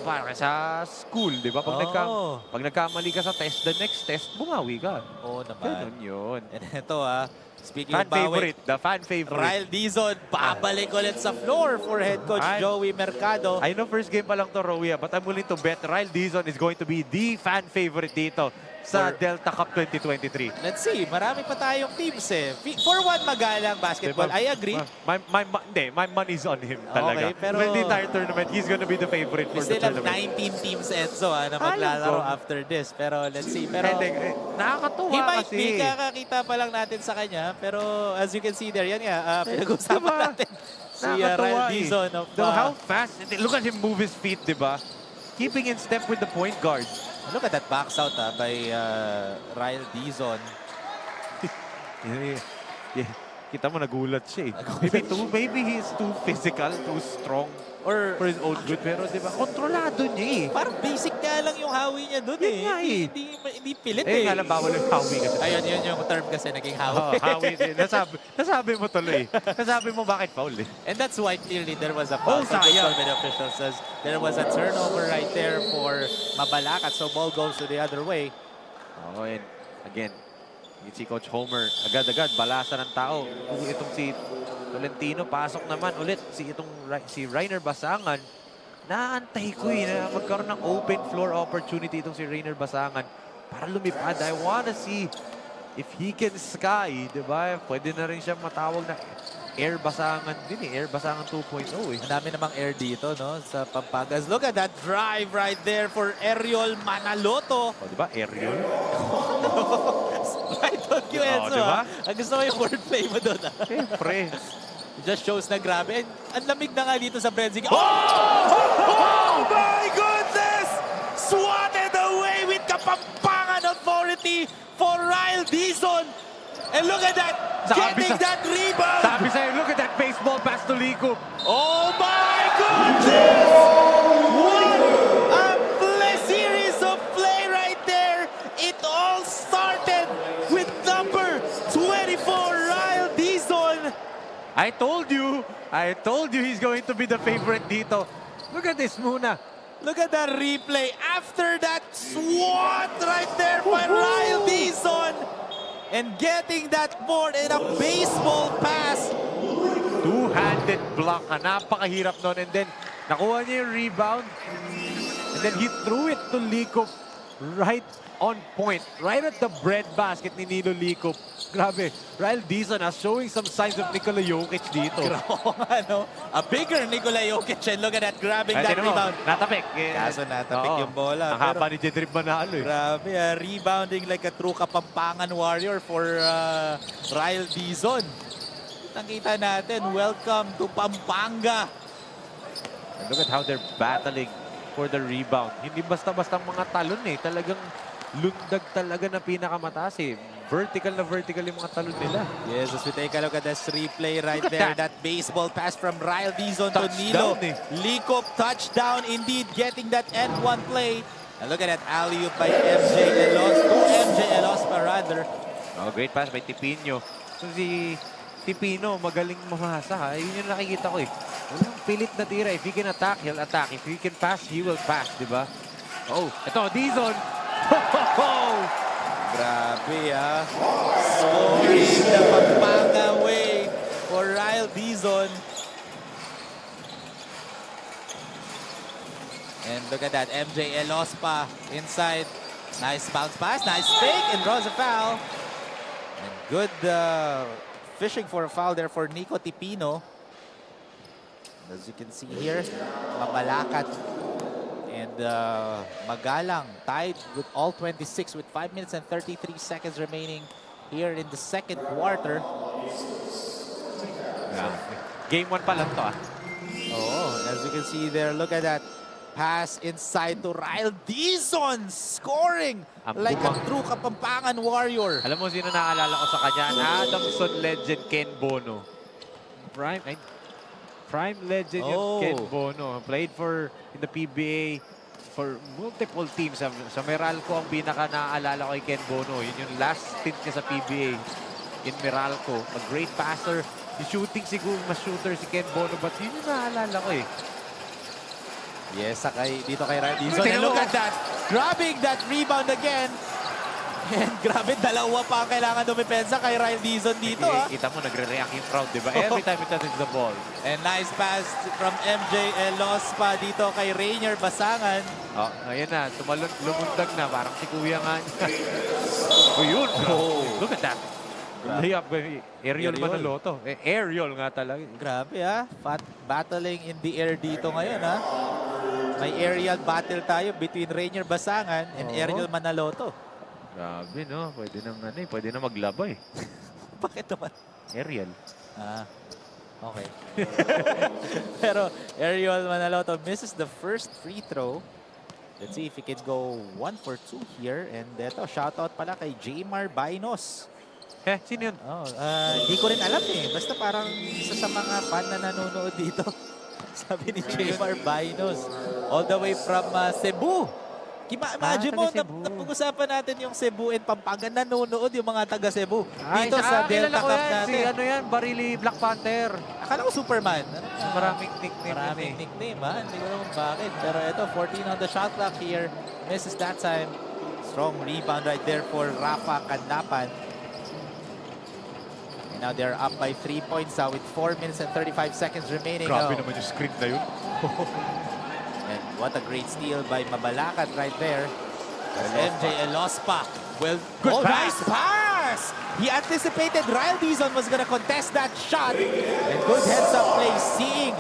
Parang sa school, di ba? Pag nagkamali ka sa test, the next test, bumawi ka. Naman. Ganun yun. And ito speaking Fan of bawi, favorite, the fan favorite. Ryle Dizon, babalik ulit sa floor for head coach Joey Mercado. I know first game pa lang to, Rowie, but I'm willing to bet Ryle Dizon is going to be the fan favorite dito sa Delta Cup 2023. Let's see, marami pa tayong teams eh. For one, Magalang basketball, Diba? I agree. My money's on him talaga. Okay, pero- For the entire tournament, he's gonna be the favorite We for the still have tournament. 19 teams, Enzo, na maglalaro after this. Pero let's see. Pero Nakakatuwa he might kasi. be, kakakita pa lang natin sa kanya. Pero as you can see there, yan nga, pinag-usapan Diba? natin. Si Nakakatuwa Ryan eh. Dizon of... How fast, look at him move his feet, diba? Keeping in step with the point guard. look at that box out by Ryan Dizon. Yeah. Kita mo, nagulat siya eh. Maybe he's too physical, too strong Or for his own good. Pero diba, kontrolado niya eh. parang basic nga lang yung hawi niya doon eh. nga eh. Hindi pilit Eh, eh. nga lang bawal yung hawi kasi. Ayun, yun yung term kasi naging hawi. Oh, hawi din. Nasabi mo tuloy. Nasabi mo bakit foul eh. And that's why clearly there was a foul. Oh, sayang. The official says there was a turnover right there for Mabalacat. So ball goes to the other way. Oh, and again, si Coach Homer, agad-agad, balasa ng tao. Itong si Tolentino, pasok naman ulit. Si Rainer Basangan, naantay ko na magkaroon ng open floor opportunity itong si Rainer Basangan para lumipad. I wanna see if he can sky, diba? Pwede na rin siya matawag na Air Basangan din eh. Air Basangan 2.0 eh. Ang dami namang air dito, no? Sa Pampangas. Look at that drive right there for Ariel Manaloto. O, diba? Aerial. Right on you, Enzo. diba? Ang gusto ko yung wordplay mo doon. Siyempre. It just shows na grabe. And ang lamig na nga dito sa Brenzig. Oh my goodness! Swatted away with Kapampangan authority for Ryle Dizon. And look at that! Getting that rebound! Sabi sa'yo, look at that baseball pass to Lico. Oh my goodness! What a series of play right there! It all started with number 24, Ryle Dizon. I told you he's going to be the favorite dito. Look at this muna. Look at that replay. After that swat right there by Ryle Dizon. And getting that board in a baseball pass. Two-handed block. Napakahirap nun. And then, nakuha niya yung rebound. And then he threw it to Lico right on point. Right at the bread basket ni Nilo Lico. Grabe. Ryle Dizon showing some signs of Nikola Jokic dito. Ano? A bigger Nikola Jokic. And look at that, grabbing that rebound. Natapik. Kaso natapik yung bola. Ang haba ni Jedrib Manalo eh. Grabe, rebounding like a true Kapampangan warrior for Ryle Dizon. Nakita natin, welcome to Pampanga. And look at how they're battling for the rebound. Hindi basta-basta mga talon eh. Talagang lundag talaga na pinakamataas eh. Vertical yung mga talon nila. Yes, as we take a look at this replay right there. That baseball pass from Ryle Dizon to Nilo. Likop touchdown indeed, getting that N1 play. And look at that alley-oop by MJ Elos. To MJ Elos pa rather. Oh, great pass by Tipino. So si Tipino, magaling mamasa ha. Yun yung nakikita ko eh. Walang pilit na tira. If he can attack, he'll attack. If he can pass, he will pass, di ba? Oh, ito, Dizon. Grabe scoring the Pampanga way for Ryle Dizon. And look at that, MJ Elos pa inside. Nice bounce pass, nice fake, and draws a foul. And good fishing for a foul there for Nico Tipino. As you can see here, Mabalacat and Magalang tied with all 26 with 5 minutes and 33 seconds remaining here in the second quarter. Game 1 pa lang to ah. Oh, as you can see there, look at that. Pass inside to Ryle Dizon, scoring like a true Kapampangan warrior. Alam mo sino naalala ko sa kanya? Adamson legend Ken Bono. Prime legend yung Ken Bono. Played in the PBA for multiple teams. Sa Meralco, ang pinaka naaalala ko kay Ken Bono. Yun yung last stint niya sa PBA in Meralco. A great passer. Yung shooting siguro, mas shooter si Ken Bono. But yun yung naaalala ko eh. Yes, dito kay Ryle Dizon. And look at that. Grabbing that rebound again And grabe, dalawa pa ang kailangan dumipensa kay Ryle Dizon dito. Kita mo, nagre-react yung crowd, di ba? Every time he touches the ball. And nice pass from MJ Elospa dito kay Rainier Basangan. Oh, ayan na, lumundag na. Parang si Kuya nga. Oh, yun. Look at that. Layup, Aerial Manaloto. Aerial nga talaga. Grabe battling in the air dito ngayon May aerial battle tayo between Rainier Basangan and Aerial Manaloto. Grabe, no? Pwede na maglaba eh. Bakit naman? Aerial. Okay. Pero Aerial Manaloto misses the first free throw. Let's see if he can go 1 for 2 here. And eto, shoutout pala kay Jmar Bainos. Sino yun? Di ko rin alam Basta parang isa sa mga fan na nanonood dito. Sabi ni Jmar Bainos. All the way from Cebu. Imagine mo, napag-usapan natin yung Cebu and Pampanga. Nanonood yung mga taga Cebu. Dito sa Delta Cup natin. Si Barili Black Panther. Akala ko Superman. Maraming nickname. Maraming nickname Hindi ko naman bakit. Pero ito, 14 on the shot clock here. Misses that time. Strong rebound right there for Rafa Kandapan. And now they're up by 3 points with 4 minutes and 35 seconds remaining. Grabe naman yung screen na yun. And what a great steal by Mabalacat right there. MJ Elospa. Well, good nice pass! He anticipated Ryle Dizon was gonna contest that shot. And good heads-up play, seeing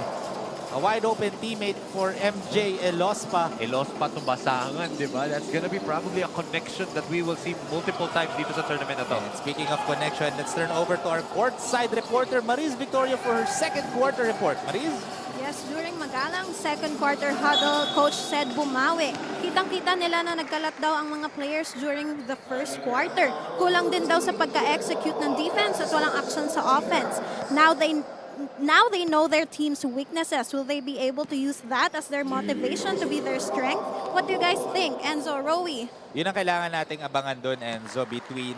a wide-open teammate for MJ Elospa. Elospa to Basangan, di ba? That's gonna be probably a connection that we will see multiple times dito sa tournament na to. And speaking of connection, let's turn over to our courtside reporter, Mariz Victoria, for her second quarter report. Mariz? Yes, during Magalang second quarter huddle, coach said bumawi. Kitang-kita nila na nagkalat daw ang mga players during the first quarter. Kulang din daw sa pagka-execute ng defense at walang action sa offense. Now they know their team's weaknesses. Will they be able to use that as their motivation to be their strength? What do you guys think, Enzo, Rowie? Yun ang kailangan nating abangan doon, Enzo, between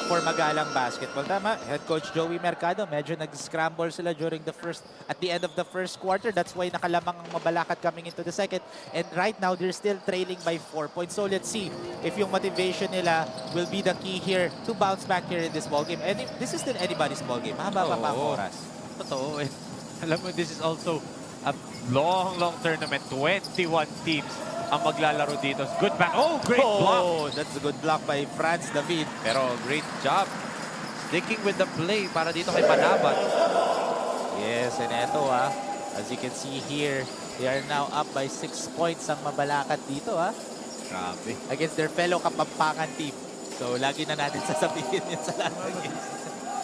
for Magalang basketball. Tama, head coach Joey Mercado, medyo nag-scramble sila at the end of the first quarter. That's why nakalamang ang Mabalacat coming into the second. And right now, they're still trailing by 4 points. So let's see if yung motivation nila will be the key here to bounce back here in this ballgame. And this is still anybody's ballgame. Mahaba pa ang oras. Totoo eh. Alam mo, this is also a long tournament. 21 teams ang maglalaro dito. Good back. Oh, great block. That's a good block by Franz David. Pero great job sticking with the play para dito kay Manabat. Yes, and eto as you can see here, they are now up by 6 points ang Mabalacat dito Grabe. against their fellow Kapampangan team. So lagi na natin sasabihin yun sa lahat ng games.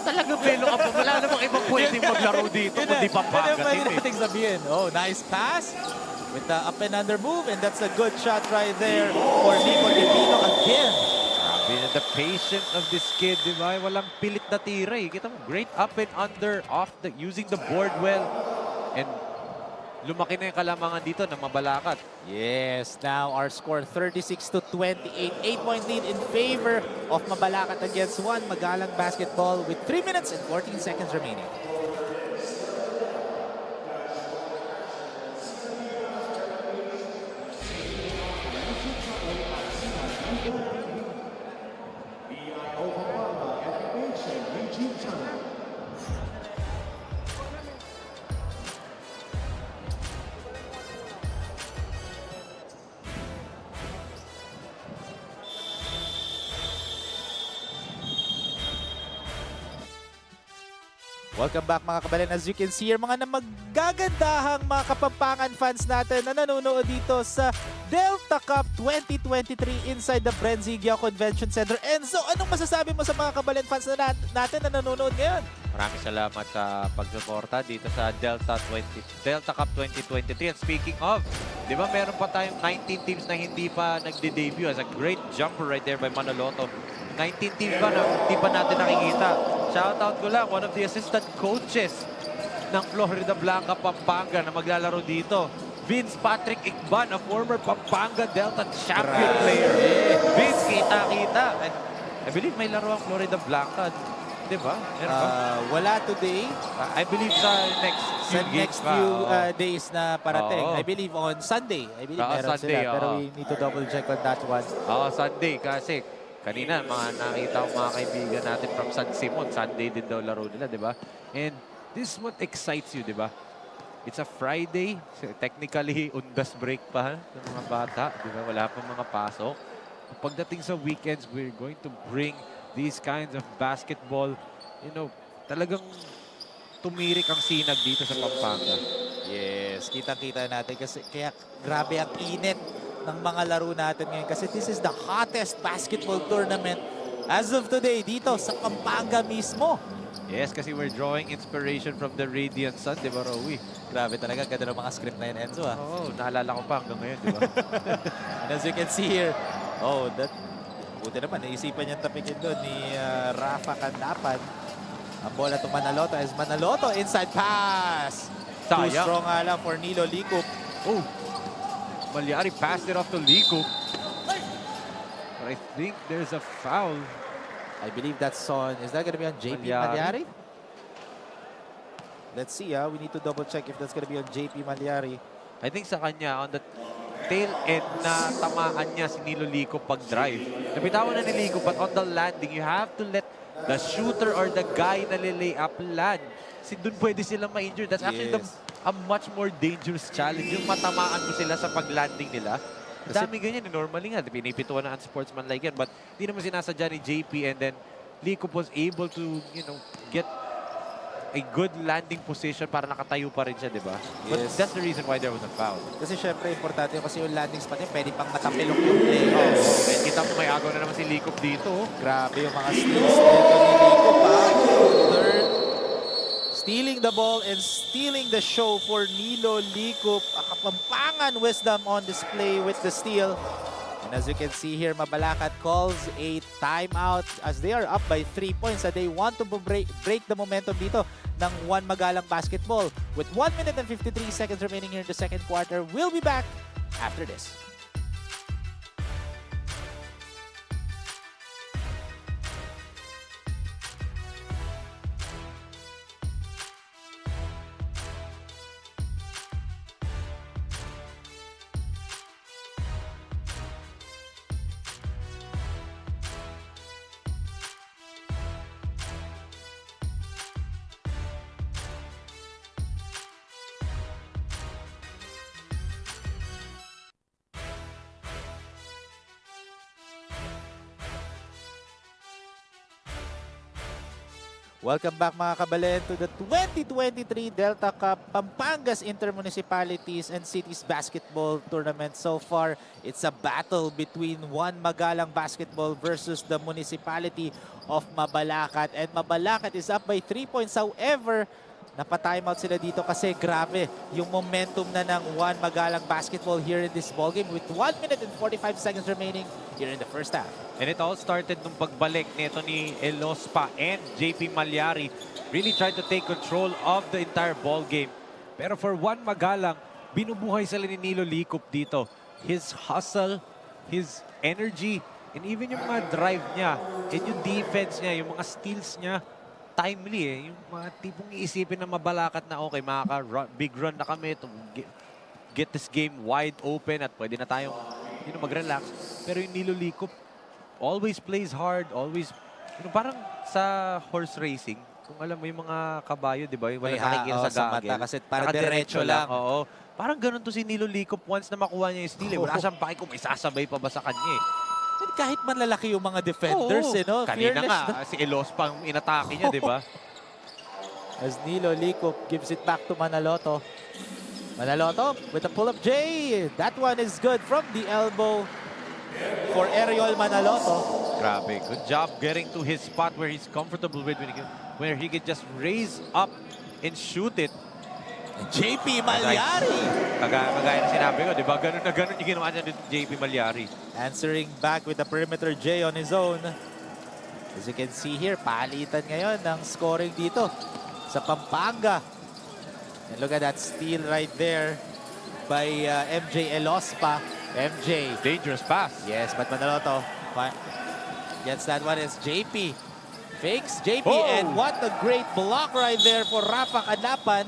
Talaga pelo ka pa. Wala namang ibang pwedeng maglaro dito kundi Pampanga team. Pwede natin sabihin. Oh, nice pass with the up and under move, and that's a good shot right there for Nico Divino again. Grabe na the patience of this kid, di ba? Walang pilit na tira eh. Kita mo, great up and under, using the board well. And lumaki na yung kalamangan dito ng Mabalacat. Yes, now our score 36-28. 8-point lead in favor of Mabalacat against one Magalang basketball with 3 minutes and 14 seconds remaining. Welcome back mga kabalan. As you can see here, mga magagandahang mga Kapampangan fans natin na nanonood dito sa Delta Cup 2023 inside the BREN GUIAO Convention Center. Enzo, anong masasabi mo sa mga kabalan fans natin na nanonood ngayon? Maraming salamat sa pagsuporta dito sa Delta Cup 2023. And speaking of, di ba meron pa tayong 19 teams na hindi pa nagde-debut as a great jumper right there by Manaloto. 19 teams pa na hindi pa natin nakikita. Shoutout ko lang, one of the assistant coaches ng Florida Blanca Pampanga na maglalaro dito. Vince Patrick Ikban, a former Pampanga Delta champion player. Vince, kita-kita. I believe may laro ang Florida Blanca. Di ba? Wala today. I believe sa next few days na parating. I believe on Sunday. I believe meron Sunday, sila. Pero we need to double check on that one. Sunday kasi Kanina, mga nakita ko mga kaibigan natin from San Simon. Sunday din daw laro nila, di ba? And this is what excites you, di ba? It's a Friday. So technically, undas break pa ng mga bata. Di ba? Wala pa mga pasok. Pagdating sa weekends, we're going to bring these kinds of basketball. You know, talagang tumirik ang sinag dito sa Pampanga. Yes, kitang-kita natin kasi kaya grabe ang init ng mga laro natin ngayon kasi this is the hottest basketball tournament as of today dito sa Pampanga mismo. Yes, kasi we're drawing inspiration from the Radiant Sun, di ba, Rowie? Grabe talaga, ganda ng mga script na yun, Enzo. Oo, naalala ko pa hanggang ngayon, di ba? And as you can see here, buti naman, naisipan niyang tapikin doon ni Rafa Candapan. Ang bola to Manaloto as Manaloto inside pass. Too Sayang. strong nga lang for Nilo Licup. Oh, Malyari passed it off to Licup. But I think there's a foul. I believe that's on, is that gonna be on JP Malyari? Malyari? Let's see, we need to double check if that's gonna be on JP Malyari. I think sa kanya, on the tail end na tamaan niya si Nilo Licup pag-drive. Nabitawan na ni Licup, but on the landing, you have to let the shooter or the guy na lay up land. Kasi doon pwede silang ma-injure. That's actually a much more dangerous challenge. Yung matamaan mo sila sa pag-landing nila. Dami ganyan. Normally nga, pinipituan na unsportsman like yan. But hindi naman sinasadya ni JP and then Licup was able to, you know, get a good landing position para nakatayo pa rin siya, di ba? But that's the reason why there was a foul. Kasi syempre, importante yun kasi yung landing spot niya, pwede pang matapilok yung play. And kita mo, may agaw na naman si Licup dito. Grabe yung mga steals dito ni Licup, Third, stealing the ball and stealing the show for Nilo Licup. A Kapampangan wisdom on display with the steal. And as you can see here, Mabalacat calls a timeout as they are up by 3 points and they want to break the momentum dito ng One Magalang basketball. With 1 minute and 53 seconds remaining here in the second quarter, we'll be back after this. Welcome back mga kabalen to the 2023 Delta Cup Pampanga's Intermunicipalities and Cities Basketball Tournament. So far, it's a battle between One Magalang Basketball versus the Municipality of Mabalacat. And Mabalacat is up by 3 points. However, napa-timeout sila dito kasi grabe yung momentum na ng One Magalang Basketball here in this ballgame with 1 minute and 45 seconds remaining here in the first half. And it all started nung pagbalik nito ni Elospa and JP Malyari. Really tried to take control of the entire ball game. Pero for One Magalang, binubuhay sila ni Nilo Licup dito. His hustle, his energy, and even yung mga drive niya, and yung defense niya, yung mga steals niya, timely Yung mga tipong iisipin na Mabalacat na okay, big run na kami to get this game wide open at pwede na tayong mag-relax. Pero yung Nilo Licup, always plays hard, always, parang sa horse racing, kung alam mo yung mga kabayo, di ba? Wala nakikita sa gagel. Kasi para diretso lang. Oo. Parang ganun to si Nilo Licup once na makuha niya yung steal. Wala siyang paki kung isasabay pa ba sa kanya Kahit man lalaki yung mga defenders, no? Kanina nga, si Elos pang inatake niya, di ba? As Nilo Licup gives it back to Manaloto. Manaloto with a pull-up J. That one is good from the elbow for Ariel Manaloto. Grabe. Good job getting to his spot where he's comfortable with, where he could just raise up and shoot it. JP Malyari. Kagaya na sinabi ko, di ba? Ganun na ganun yung ginawa niya dito, JP Malyari. Answering back with the perimeter J on his own. As you can see here, palitan ngayon ng scoring dito sa Pampanga. And look at that steal right there by MJ Elospa. MJ. Dangerous pass. Yes, but Manaloto gets that one as JP. Fakes JP, and what a great block right there for Rafa Candapan.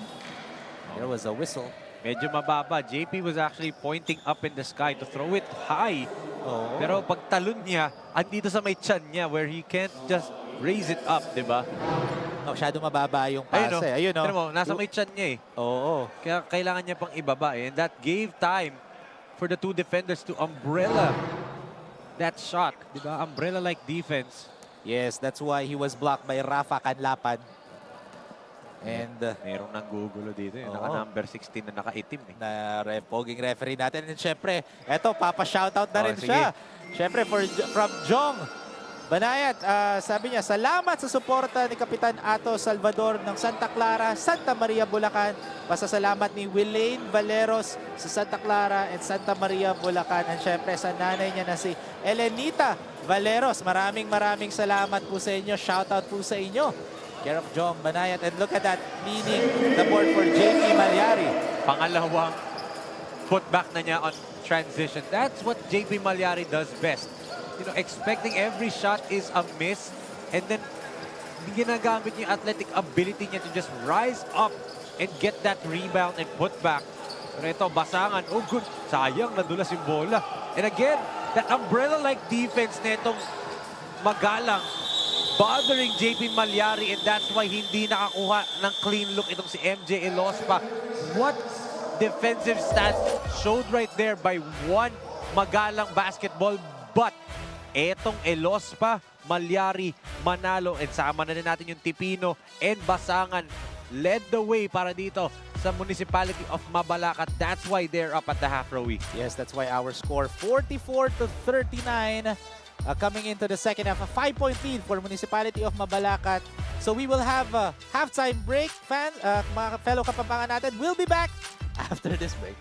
There was a whistle. Medyo mababa. JP was actually pointing up in the sky to throw it high Oo. Pero pag talon niya, andito sa may tiyan niya where he can't just raise it up, di ba? Masyado mababa yung Ayun, pase. Ayun, no? Tignan mo, nasa may tiyan niya eh. Oo. Kaya kailangan niya pang ibaba eh. And that gave time for the two defenders to umbrella that shot. Di ba? Umbrella-like defense. Yes, that's why he was blocked by Rafa Canlapan. And Merong nanggugulo dito eh. Oo. Naka-number 16 na nakaitim eh. na poging referee natin. And syempre, eto, papa-shoutout na rin sige. siya. Syempre, from Jong Banayat, sabi niya, salamat sa suporta ni Kapitan Ato Salvador ng Santa Clara, Santa Maria, Bulacan. Pasasalamat ni Willaine Valeros sa Santa Clara and Santa Maria, Bulacan. And syempre, sa nanay niya na si Elenita Valeros. Maraming salamat po sa inyo. Shoutout po sa inyo. Care of Jong Banayat. And look at that, leading the board for JP Malyari. Pangalawang putback na niya on transition. That's what JP Malyari does best. You know, expecting every shot is a miss and then ginagamit niya yung athletic ability niya to just rise up and get that rebound and put back. Pero ito, basangan. Oh, good. Sayang, nadulas yung bola. And again, that umbrella-like defense na itong Magalang bothering JP Malyari, and that's why hindi nakakuha ng clean look itong si MJ Elospa. What defensive stats showed right there by one Magalang basketball, but etong Elospa, Malyari, Manalo, and sama na rin natin yung Tipino and Basangan led the way para dito sa Municipality of Mabalacat. That's why they're up at the half row. Yes, that's why our score 44-39 coming into the second half. A 5-point lead for Municipality of Mabalacat. So we will have a halftime break. Fans, mga fellow Kapampangan natin, we'll be back after this break.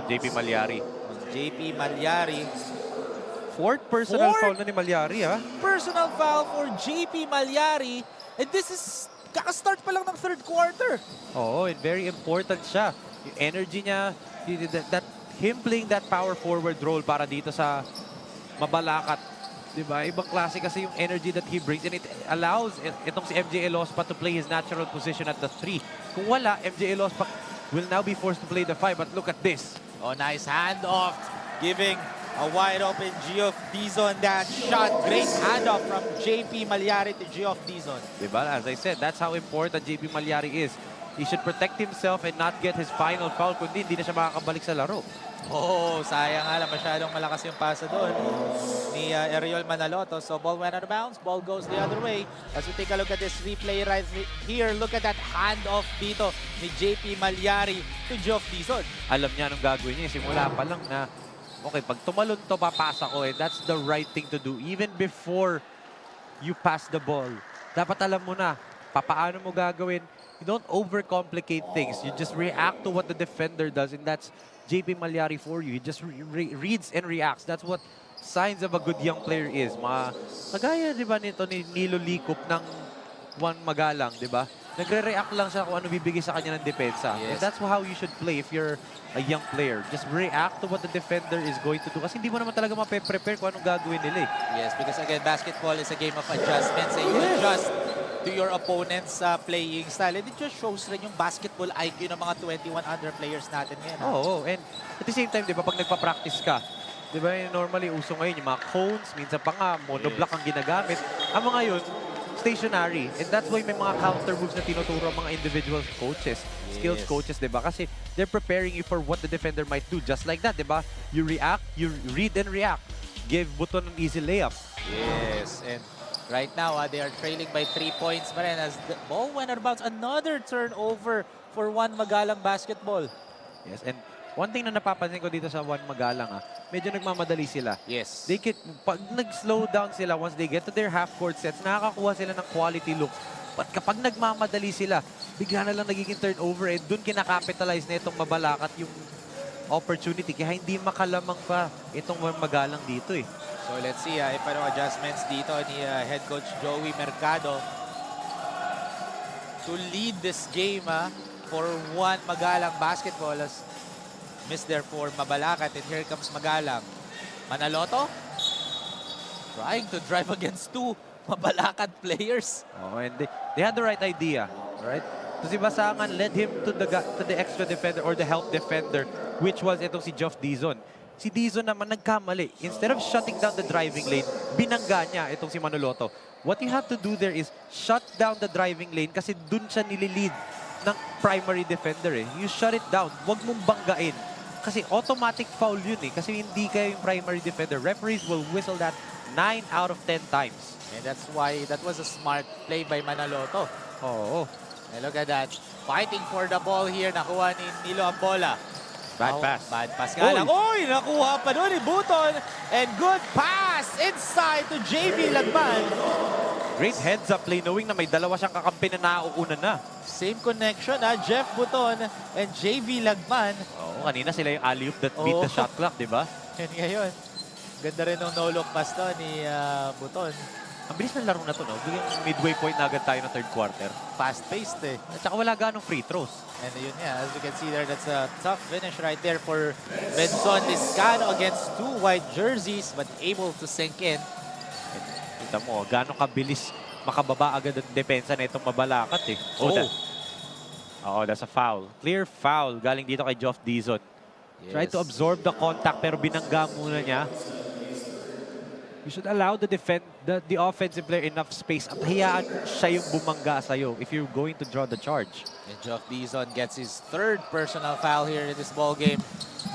JP Malyari. JP Malyari. Fourth personal Fourth? foul na ni Malyari, ha? Personal foul for JP Malyari. And this is kaka-start pa lang ng third quarter. Oo, and very important siya. Yung energy niya, him playing that power forward role para dito sa Mabalacat. Diba? Ibang klase kasi yung energy that he brings and it allows itong si MJ Elospa to play his natural position at the 3. Kung wala, MJ Elospa will now be forced to play the 5, but look at this. Oh, nice handoff. Giving a wide open Geoff Dizon that shot. Great handoff from JP Malyari to Geoff Dizon. Diba? As I said, that's how important JP Malyari is. He should protect himself and not get his final foul, kundi hindi na siya makakabalik sa laro. Oh, sayang nga lang. Masyadong malakas yung pasa doon ni Ariel Manaloto. So ball went out of bounds. Ball goes the other way. As we take a look at this replay right here, look at that handoff dito ni JP Malyari to Geoff Dizon. Alam niya anong gagawin niya. Simula pa lang na, okay, pag tumalon to, papasa ko. Eh, that's the right thing to do. Even before you pass the ball, dapat alam mo na, papaano mo gagawin. You don't overcomplicate things. You just react to what the defender does, and that's JP Malyari for you. He just reads and reacts. That's what signs of a good young player is. Kagaya, di ba, nito ni Nilo Licop ng Juan Magalang, di ba? Nagre-react lang siya kung ano bibigay sa kanya ng depensa. Yes. And that's how you should play if you're a young player. Just react to what the defender is going to do. Kasi hindi mo naman talaga mape-prepare kung anong gagawin nila eh. Yes, because again, basketball is a game of adjustments. And you adjust to your opponent's playing style. And it just shows rin yung basketball IQ ng mga 21 under players natin ngayon. Oo, and at the same time, di ba, pag nagpa-practice ka, di ba, normally uso ngayon yung mga cones, minsan pa nga, monoblock ang ginagamit. Ang mga yun, stationary. And that's why may mga counter moves na tinuturo ang mga individual coaches, skills coaches, di ba? Kasi they're preparing you for what the defender might do. Just like that, di ba? You react, you read and react. Give Buton an easy layup. Yes, and right now, they are trailing by 3 points pa rin as the ball went out of bounds. Another turnover for Juan Magalang basketball. Yes, and one thing na napapansin ko dito sa Juan Magalang, medyo nagmamadali sila. Yes. Pag nag-slow down sila, once they get to their half-court sets, nakakakuha sila ng quality looks. But kapag nagmamadali sila, bigla na lang nagiging turnover, and dun kinakapitalize na itong Mabalacat yung opportunity. Kaya hindi makalamang pa itong Juan Magalang dito eh. So let's see if ano adjustments dito ni head coach Joey Mercado to lead this game for Juan Magalang basketball as missed there for Mabalacat, and here comes Magalang. Manaloto trying to drive against two Mabalacat players. Oh, and they had the right idea, right? So si Basangan led him to the extra defender or the help defender, which was itong si Geoff Dizon. Si Dizon naman nagkamali. Instead of shutting down the driving lane, binangga niya itong si Manaloto. What you have to do there is shut down the driving lane kasi dun siya nililid ng primary defender eh. You shut it down. Huwag mong banggain. Kasi automatic foul yun eh. Kasi hindi kayo yung primary defender. Referees will whistle that 9 out of 10 times. And that's why that was a smart play by Manaloto. Oo. And look at that. Fighting for the ball here. Nakuha ni Nilo ang bola. Bad pass. Bad pass nga lang. Oy, nakuha pa doon ni Buton. And good pass inside to JV Lagman. Great heads up play knowing na may dalawa siyang kakampi na nauuna na. Same connection Jeff Buton and JV Lagman. Oo, kanina sila yung alley-oop that beat the shot clock, di ba? And ngayon, ganda rin ng no-look pass to ni Buton. Ang bilis ng laro na to, no? Biglang midway point na agad tayo ng third quarter. Fast-paced eh. At saka wala ganong free throws. And yun nga, as you can see there, that's a tough finish right there for Benson Liscano against two white jerseys, but able to sink in. Kita mo, gano'ng kabilis makababa agad ang depensa na itong Mabalacat eh. That's a foul. Clear foul galing dito kay Geoff Dizon. Yes. Try to absorb the contact pero binangga muna niya. You should allow the offensive player enough space at hayaan siya yung bumangga sa'yo if you're going to draw the charge. And Geoff Dizon gets his third personal foul here in this ball game.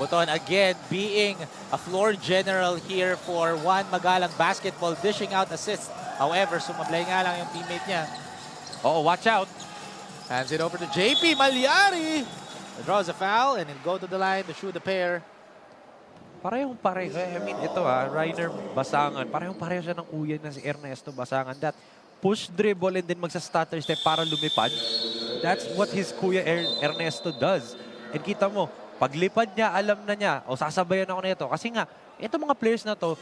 Buton again being a floor general here for Juan Magalang basketball, dishing out assists. However, sumablay nga lang yung teammate niya. Oh, watch out. Hands it over to JP Malyari. He draws a foul and he'll go to the line to shoot the pair. Parehong-pareho. I mean, ito Rainer Basangan. Parehong-pareho siya ng kuya na si Ernesto Basangan. That push dribble and then magsa-stutter step para lumipad. That's what his kuya Ernesto does. And kita mo, Paglipad niya, alam na niya, o sasabayan ako nito. Kasi nga, itong mga players na to,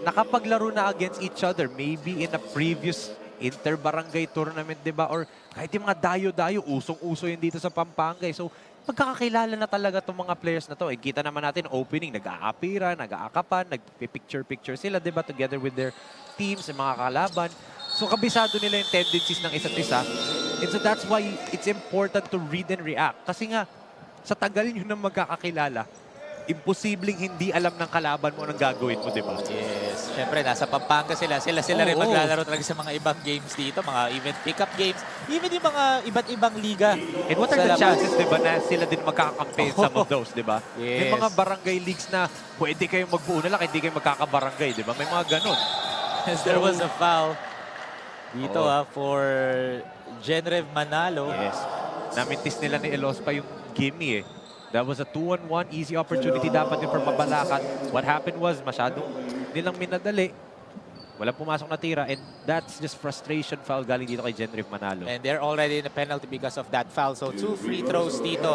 nakapaglaro na against each other. Maybe in a previous inter-barangay tournament, di ba? Or kahit yung mga dayo-dayo, usong-uso yun dito sa Pampanga. So, magkakakilala na talaga itong mga players na to. Kita naman natin, opening, nag-aapira, nag-aakapan, nagpipicture-picture sila, di ba? Together with their teams, yung mga kalaban. So, kabisado nila yung tendencies ng isa't isa. And so, that's why it's important to read and react. Kasi nga, sa tagal nyo na magkakakilala, imposibleng hindi alam ng kalaban mo anong gagawin mo, di ba? Yes. Siyempre, nasa Pampanga sila. Sila rin maglalaro talaga sa mga ibang games dito. Mga event pickup games. Even yung mga iba't ibang liga. And what are the chances, di ba, na sila din magkakakampi some of those, di ba? Yes. May mga barangay leagues na pwede kayong magbuo na lang, hindi kayo magkakabarangay, di ba? May mga ganun. Yes, there was a foul dito for Genrev Manalo. Yes. Namintis nila ni Elospa yung gimme eh. That was a 2-on-1 easy opportunity dapat din for Mabalacat. What happened was masyadong nilang minadali. Walang pumasok na tira and that's just frustration foul galing dito kay Genrev Manalo. And they're already in a penalty because of that foul. So 2 free throws dito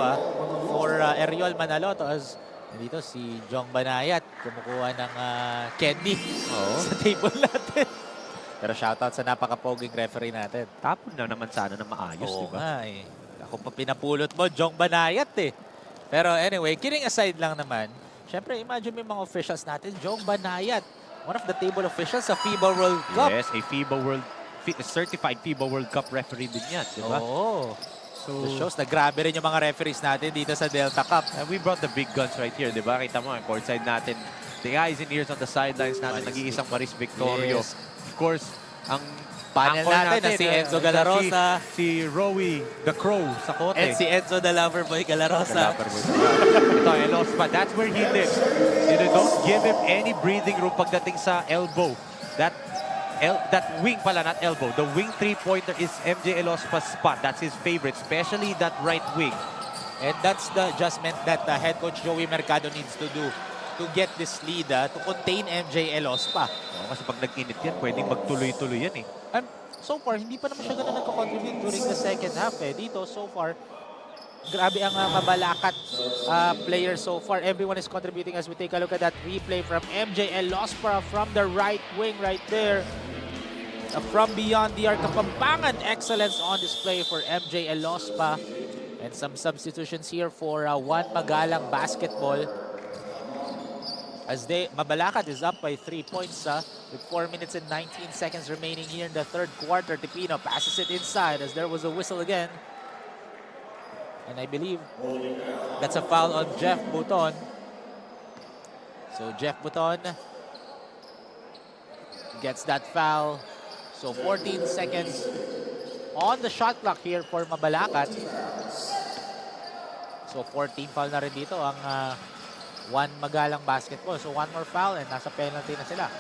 for Eriol Manaloto as dito si Jong Banayat kumukuha ng candy sa table natin. Pero shoutout sa napaka-poging referee natin. Tapon na naman sana na maayos, Oo di ba? nga eh. Ako pa pinapulot mo, Jong Banayat eh. Pero anyway, kidding aside lang naman, syempre imagine mo yung mga officials natin, Jong Banayat, one of the table officials sa FIBA World Cup. Yes, a certified FIBA World Cup referee din yan, di ba? Oo. So, It shows na grabe rin yung mga referees natin dito sa Delta Cup. and we brought the big guns right here, di ba? Kita mo, ang courtside natin, the eyes and ears on the sidelines natin, nag-iisang Maris Victorio. Yes. Of course, ang Panel anchor natin na si Enzo Galarosa. Si Rowie, the Crow, sa kote. And si Enzo the Loverboy Galarosa. Ito, Elospa, that's where he lives. You don't give him any breathing room pagdating sa elbow. That wing pala, not elbow. The wing three-pointer is MJ Elospa's spot. That's his favorite, especially that right wing. And that's the adjustment that head coach Joey Mercado needs to do to get this lead, to contain MJ Elospa. Kasi pag nag-init yan, pwedeng magtuloy-tuloy yan eh. And so far, hindi pa naman siya ganun nagko-contribute during the second half. Dito, so far, grabe ang Mabalacat players so far. Everyone is contributing as we take a look at that replay from MJ Elospa from the right wing right there. From beyond the arc of Pampangan, excellence on display for MJ Elospa. And some substitutions here for Juan Magalang basketball. As Mabalacat is up by 3 points with 4 minutes and 19 seconds remaining here in the third quarter. Tipino passes it inside as there was a whistle again. And I believe that's a foul on Jeff Buton. So Jeff Buton gets that foul. So 14 seconds on the shot clock here for Mabalacat. So 14 foul na rin dito ang Juan Magalang basketball. So one more foul and nasa penalty na sila.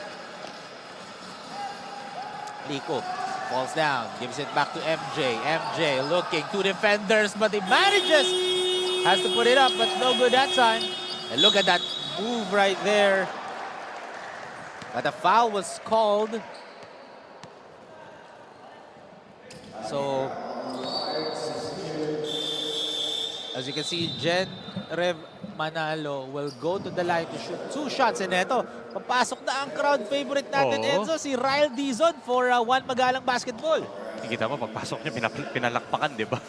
Lico falls down, gives it back to MJ. MJ looking, 2 defenders, but he manages. Has to put it up, but no good that time. And look at that move right there. But the foul was called. So, as you can see, Genrev Manalo will go to the line to shoot 2 shots. And eto, papasok na ang crowd favorite natin, Enzo, si Ryle Dizon for Juan Magalang basketball. Kita mo, pagpasok niya, pinalakpakan, di ba?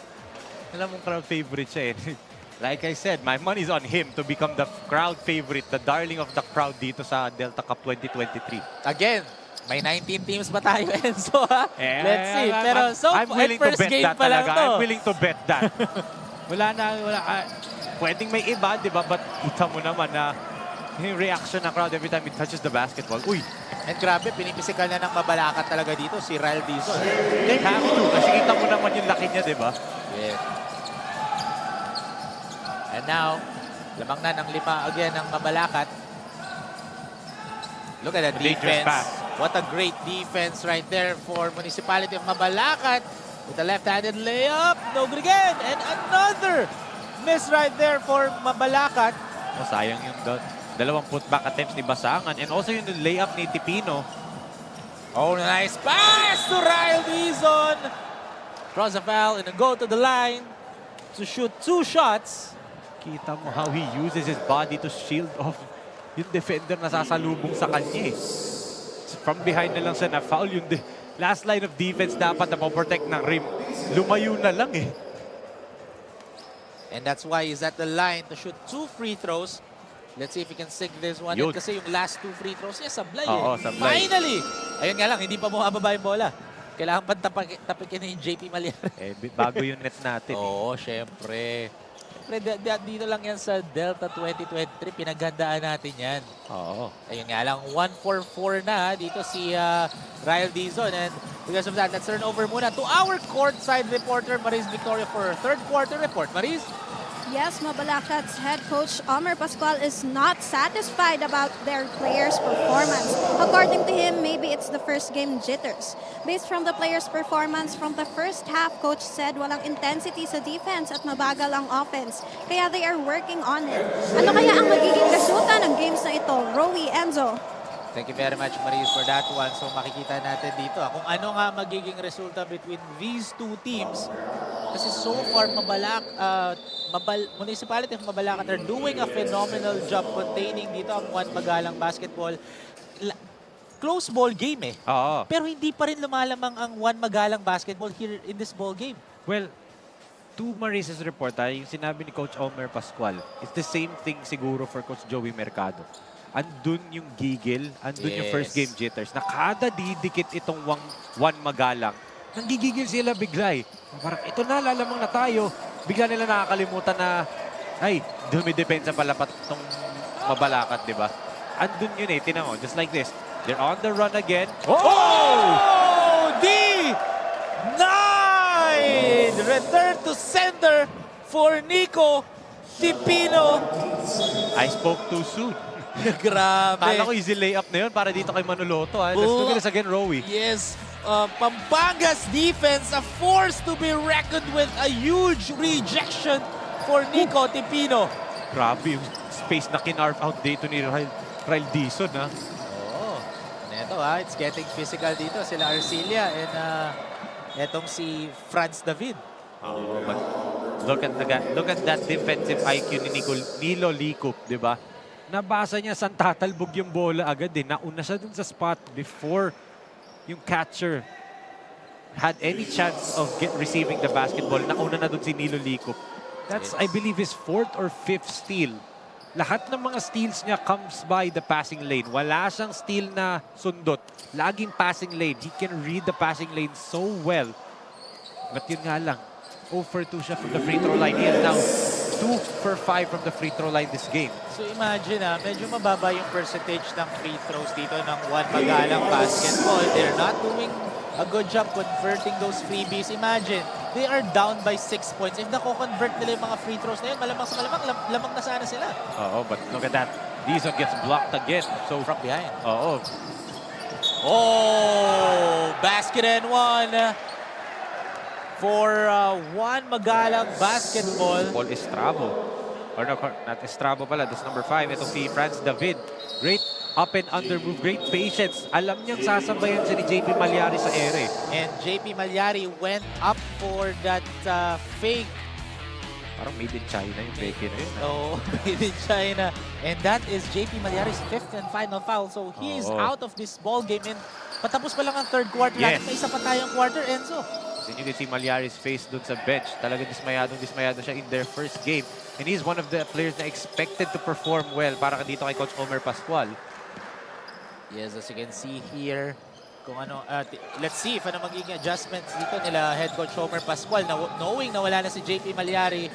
Alam mong crowd favorite siya eh. Like I said, my money's on him to become the crowd favorite, the darling of the crowd dito sa Delta Cup 2023. Again, may 19 teams ba tayo, Enzo? Let's see. Pero I'm willing to bet that talaga. I'm willing to bet that. wala. Pwedeng may iba, di ba? But kita mo naman na yung reaction ng crowd every time it touches the basketball. Uy! And grabe, pinipisikal na ng Mabalacat talaga dito, si Ryle Dizon. They have to. Kasi kita mo naman yung laki niya, di ba? Yeah. And now, lamang na ng 5 again ng Mabalacat. Look at that defense. Pass. What a great defense right there for Municipality of Mabalacat. With a left-handed layup. No good again. And another miss right there for Mabalacat. Oh, sayang yung dalawang putback attempts ni Basangan. And also yung layup ni Tipino. Oh, nice pass to Ryle Dizon. Draws a foul and a go to the line to shoot 2 shots. Kita mo how he uses his body to shield off yung defender na sasalubong sa kanya eh. From behind na lang siya na foul. Yung last line of defense dapat na protect ng rim. Lumayo na lang eh. And that's why he's at the line to shoot 2 free throws. Let's see if he can sink this one. Yun. Kasi yung last 2 free throws niya, sablay Oo, eh. sablay. Finally! Ayun nga lang, hindi pa bumababa yung bola. Kailangan pa tapikin na yung JP Malyari. Eh, bago yung net natin. Oo, syempre. Dito lang yan sa Delta 2023. Pinaghandaan natin yan. Oo. Ayun nga lang, 1-4-4 na dito si Ryle Dizon. And because of that, let's turn over muna to our courtside reporter, Maris Victoria, for her third quarter report. Maris? Yes, Mabalacat's head coach Omer Pascual is not satisfied about their players' performance. According to him, maybe it's the first game jitters. Based from the players' performance from the first half, coach said walang intensity sa defense at mabagal ang offense. Kaya they are working on it. Ano kaya ang magiging resulta ng games na ito? Rowie, Enzo. Thank you very much, Maris, for that one. So makikita natin dito kung ano nga magiging resulta between these two teams. Kasi so far, Municipality of Mabalacat are doing a phenomenal job containing dito ang Juan Magalang basketball. Close ball game eh. Oo. Pero hindi pa rin lumalamang ang Juan Magalang basketball here in this ball game. Well, to Maris's report, yung sinabi ni Coach Omer Pascual, it's the same thing siguro for Coach Joey Mercado. Andun yung gigil, andun yung first game jitters. Na kada didikit itong Juan Magalang, nanggigigil sila bigla eh. Parang ito na, lalamang na tayo. Bigla nila nakakalimutan na, ay, dumidepensa pala pa itong Mabalacat, di ba? Andun yun eh, tinan mo, just like this. They're on the run again. Oh! D9! Return to center for Nico Tipino. I spoke too soon. Grabe. Kala ko easy layup na yun para dito kay Manuloto. Let's do this again, Rowie. Yes, Pampanga's defense, a force to be reckoned with. A huge rejection for Nico Tipino. Grabe yung space na kinarve out dito ni Ryle Dizon, ha? Oo. Neto it's getting physical dito. Sila Arcilia and etong si Franz David. Oh, but look at that defensive IQ ni Nilo Licop, di ba? Nabasa niya saan tatalbog yung bola agad eh. Nauna siya dun sa spot before yung catcher had any chance of receiving the basketball. Nauna na dun si Nilo Licop. That's, I believe, his 4th or 5th steal. Lahat ng mga steals niya comes by the passing lane. Wala siyang steal na sundot. Laging passing lane. He can read the passing lane so well. But yun nga lang, 0 for 2 siya from the free throw line. He is now 2 for 5 from the free throw line this game. So imagine medyo mababa yung percentage ng free throws dito ng Juan Magalang basketball. They're not doing a good job converting those freebies. Imagine, they are down by 6 points. If nako-convert nila yung mga free throws na yun, malamang sa malamang, lamang na sana sila. Oo, but look at that. Dizon gets blocked again. So From behind. Oo. Oh, basket and one for Juan Magalang basketball. Paul Estrabo. Or no, not Estrabo pala. That's number 5. Ito si Franz David. Great up and under move. Great patience. Alam niyang sasabayan siya ni JP Malyari sa ere. And JP Malyari went up for that fake. Parang made in China yung fake na yun. Oh, made in China. And that is JP Malyari's 5th and final foul. So he is out of this ball game. And patapos pa lang ang third quarter. Yes. May isa pa tayong quarter, Enzo. So you can see Malyari's face dun sa bench. Talagang dismayado siya in their first game. And he's one of the players na expected to perform well para dito kay Coach Omer Pascual. Yes, as you can see here, kung ano, let's see if ano magiging adjustments dito nila head coach Omer Pascual, knowing na wala na si JP Malyari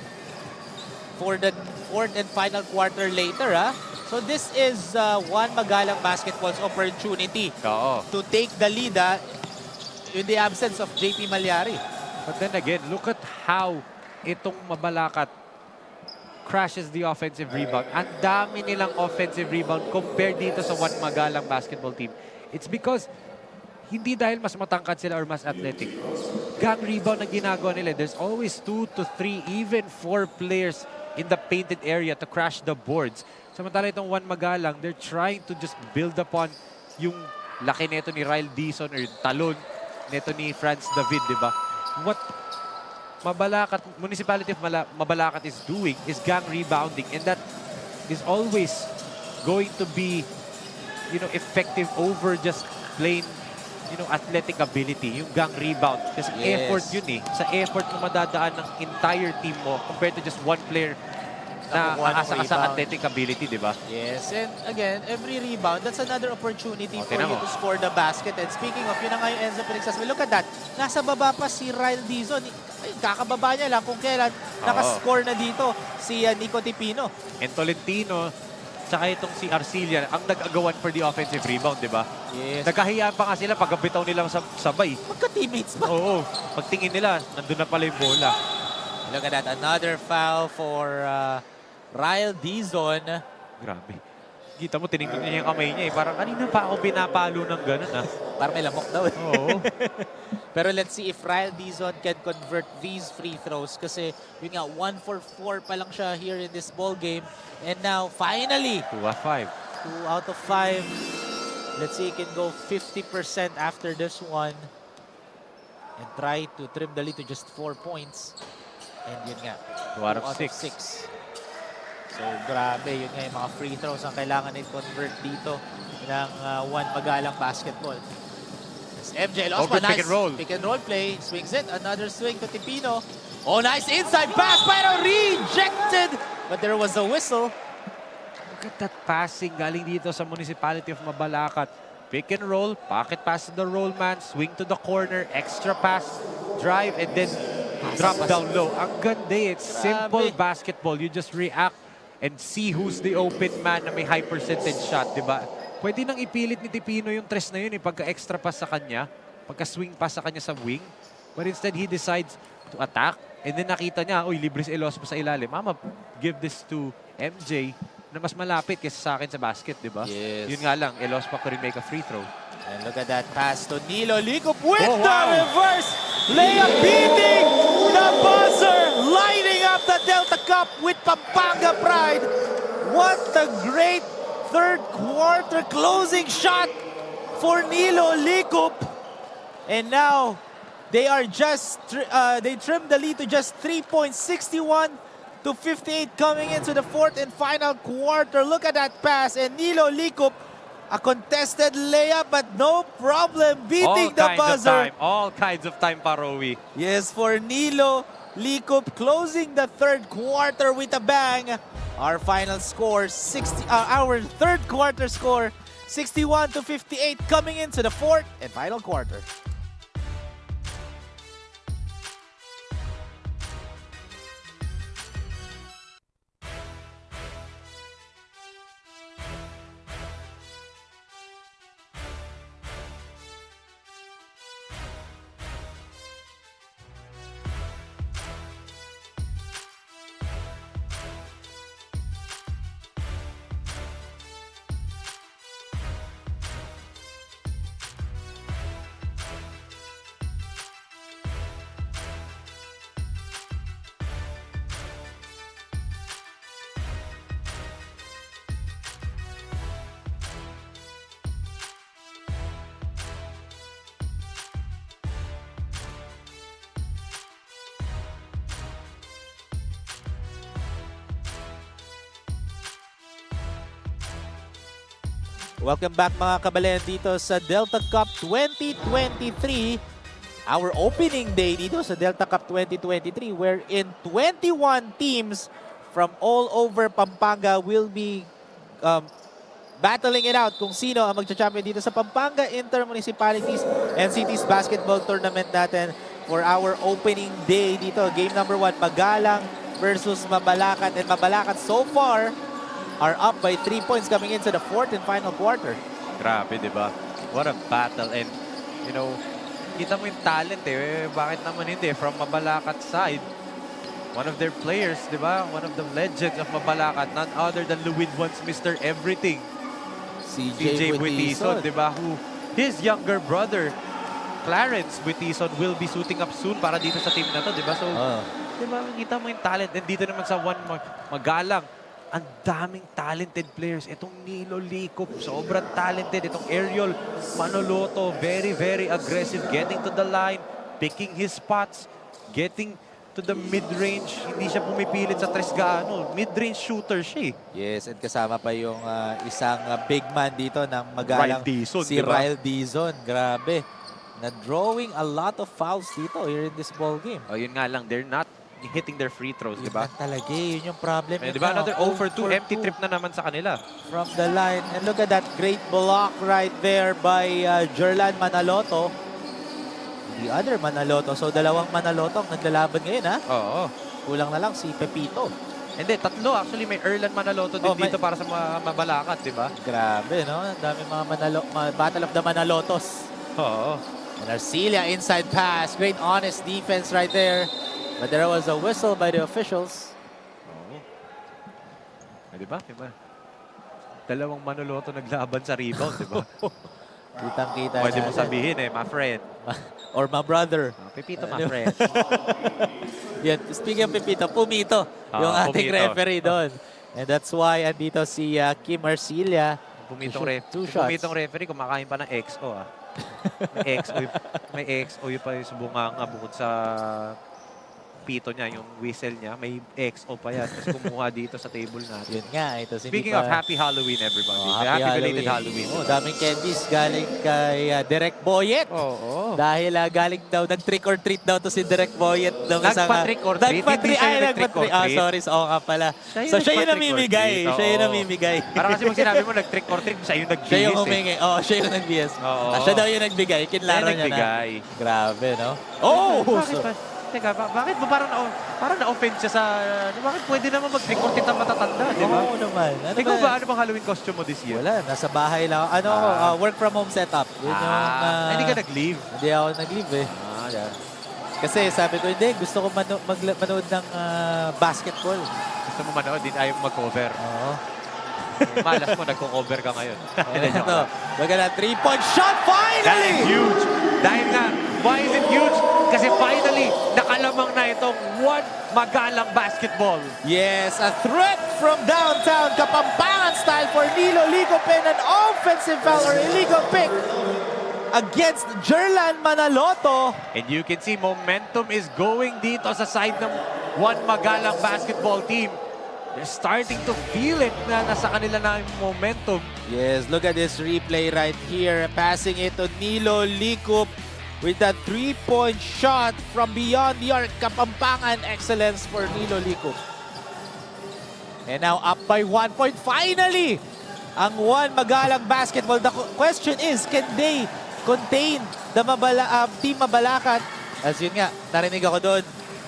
for the 4th and final quarter later. So this is Juan Magalang basketball's opportunity to take the lead in the absence of JP Malyari. But then again, look at how itong Mabalacat crashes the offensive rebound. Ang dami nilang offensive rebound compared dito sa Juan Magalang basketball team. It's because hindi dahil mas matangkad sila or mas athletic. Gang rebound na ginagawa nila. There's always 2 to 3, even 4 players in the painted area to crash the boards. Samantala itong Juan Magalang, they're trying to just build upon yung laki nito ni Ryle Dizon or yung talon nito ni Franz David, di ba? What Municipality of Mabalacat is doing is gang rebounding, and that is always going to be, you know, effective over just plain, you know, athletic ability, yung gang rebound. Kasi effort yun eh. Sa effort mo madadaan ng entire team mo compared to just one player na aasa ka sa athletic ability, di ba? Yes, and again, every rebound, that's another opportunity for tingnan you mo. to score the basket. And speaking of, yun na nga yung Enzo pinagsasabi. Look at that. Nasa baba pa si Ryle Dizon. Ay, kakababa niya lang kung kailan nakascore na dito si Nico Tipino. And Tolentino, tsaka itong si Arcilla, ang nag-agawan for the offensive rebound, di ba? Yes. Nagkahiyaan pa nga sila pag bitaw nilang sabay. Magka-teammates ba? Oo. Pagtingin nila, nandun na pala yung bola. Look at that. Another foul for Ryle Dizon. Grabe. Kita mo, tinignan niya yung kamay niya eh. Parang kanina pa ako pinapalo ng gano'n ah. Parang may lamok daw. Oo. Pero let's see if Ryle Dizon can convert these free throws. Kasi yun nga, 1 for 4 pa lang siya here in this ball game. And now, finally, 2 out of 5. 2 out of 5. Let's see, he can go 50% after this one. And try to trim the lead to just 4 points. And yun nga, 2 out of 6. So, grabe. Yun nga yung mga free throws ang kailangan i-convert dito ng one Magalang basketball. Yes, MJ lost good nice pick and roll. Pick and roll play. Swings it. Another swing to Tipino. Oh, nice inside pass, pero rejected. But there was a whistle. Look at that passing galing dito sa Municipality of Mabalacat. Pick and roll, pocket pass to the roll man, swing to the corner, extra pass, drive, and then drop down low. Ang ganda eh. It's simple basketball. You just react and see who's the open man na may high percentage shot, di ba? Pwede nang ipilit ni Tipino yung tres na yun eh, pagka-extra pass sa kanya, pagka-swing pass sa kanya sa wing. But instead, he decides to attack. And then nakita niya, uy, libre si Elos pa sa ilalim. Mama, give this to MJ na mas malapit kaysa sa akin sa basket, di ba? Yes. Yun nga lang, Elos pa could make a free throw. And look at that pass to Nilo Licop with Oh, the wow. reverse layup, beating the buzzer, lighting up the Delta Cup with Pampanga pride. What a great third quarter closing shot for Nilo Licop. And now they are just they trimmed the lead to just 3 points, 61 to 58 coming into the fourth and final quarter. Look at that pass, and Nilo Licop, a contested layup, but no problem beating the buzzer. All kinds of time, Parowi. Yes, for Nilo Licop closing the third quarter with a bang. Our final score, our third quarter score, 61 to 58 coming into the fourth and final quarter. Welcome back mga kabalen dito sa Delta Cup 2023. Our opening day dito sa Delta Cup 2023 wherein 21 teams from all over Pampanga will be battling it out kung sino ang magcha-champion dito sa Pampanga Inter-Municipalities and Cities Basketball Tournament natin for our opening day dito. Game number 1, Magalang versus Mabalacat. And Mabalacat so far are up by 3 points coming into the fourth and final quarter. Grabe, di ba? What a battle. And, you know, kita mo yung talent eh. Bakit naman hindi? From Mabalacat side, one of their players, di ba? One of the legends of Mabalacat, none other than Luwid once Mr. Everything. CJ Buitison, di ba? Who, his younger brother, Clarence Buitison, will be suiting up soon para dito sa team na to, di ba? So, di ba? Kita mo yung talent. And dito naman sa one Magalang, ang daming talented players. Itong Nilo Licop, sobrang talented. Itong Ariel Manoloto, very, very aggressive. Getting to the line, picking his spots, getting to the mid-range. Hindi siya pumipilit sa tres gaano. Mid-range shooter siya eh. Yes, and kasama pa yung isang big man dito ng Magalang. Ryle Dizon, si diba? Ryle Dizon. Grabe. Na-drawing a lot of fouls dito here in this ball game. Oh, yun nga lang, they're not hitting their free throws, di ba? Yun talaga eh. Yun yung problem. Eh, di ba? Another 0 for 2, empty trip na naman sa kanila. From the line. And look at that great block right there by Jerlan Manaloto. The other Manaloto. So, dalawang Manaloto ang naglalaban ngayon, ha? Oo. Kulang na lang si Pepito. Hindi, tatlo. Actually, may Erlan Manaloto din dito para sa mga Mabalacat, di ba? Grabe, no? Ang dami mga Battle of the Manalotos. Oo. And Arcelia inside pass. Great honest defense right there. But there was a whistle by the officials. Oo. Di ba? Diba? Dalawang Manaloto naglaban sa rebound, di ba? Kitang-kita Pwede mo natin. sabihin eh, my friend. Or my brother. Pepito, my friend. Yan. Speaking of Pepito, Pumito. Yung ating Pumito. referee doon. And that's why andito si Kim Arcelia. Two shots. Pumitong referee, kumakain pa ng XO ah. May XO yung pa yung subunganga bukod sa pito niya, yung whistle niya. May XO pa yan. Tapos kumuha dito sa table natin. Yun nga. Ito, Speaking of Happy Halloween, everybody. Happy belated Halloween. Daming candies galing kay Direk Boyet. Oo. Dahil galing daw, nag-trick or treat daw to si Direk Boyet. Nagpa-trick or treat? Hindi siya yung nag-trick or treat. Sorry. Oo nga pala. So, siya yung namimigay. Siya yung namimigay. Para kasi pag sinabi mo nag-trick or treat, siya yung nag-BS. Siya yung humingi. Oo, siya yung nag-BS. Siya daw yung nagbigay. Kinlaro niya na. Grabe, no? Oh! Teka, bakit ba parang na-offend siya sa... Bakit pwede naman mag-trick or treat ang matatanda, di ba? Oo naman. Ikaw ba, ano bang Halloween costume mo this year? Wala, nasa bahay lang. Work from home setup. Yun yung... Hindi ka nag-leave? Hindi ako nag-leave eh. Kasi sabi ko, hindi, gusto ko manood ng basketball. Gusto mo manood, din ayaw mag-cover. Oo. Malas mo, nagko-cover ka ngayon. Ito, look at that 3-point shot, finally! That is huge. Dahil nga, why is it huge? Kasi finally, nakalamang na itong one Magalang basketball. Yes, a threat from downtown, Kapampangan style for Nilo Licopin, an offensive foul or illegal pick against Jerlan Manaloto. And you can see momentum is going dito sa side ng one Magalang basketball team. They're starting to feel it na nasa kanila na yung momentum. Yes, look at this replay right here. Passing it to Nilo Licop with that 3-point shot from beyond the arc. Kapampangan excellence for Nilo Licop. And now up by 1 point. Finally, ang one Magalang basketball. The question is, can they contain the Team Mabalacat? As yun nga, narinig ako doon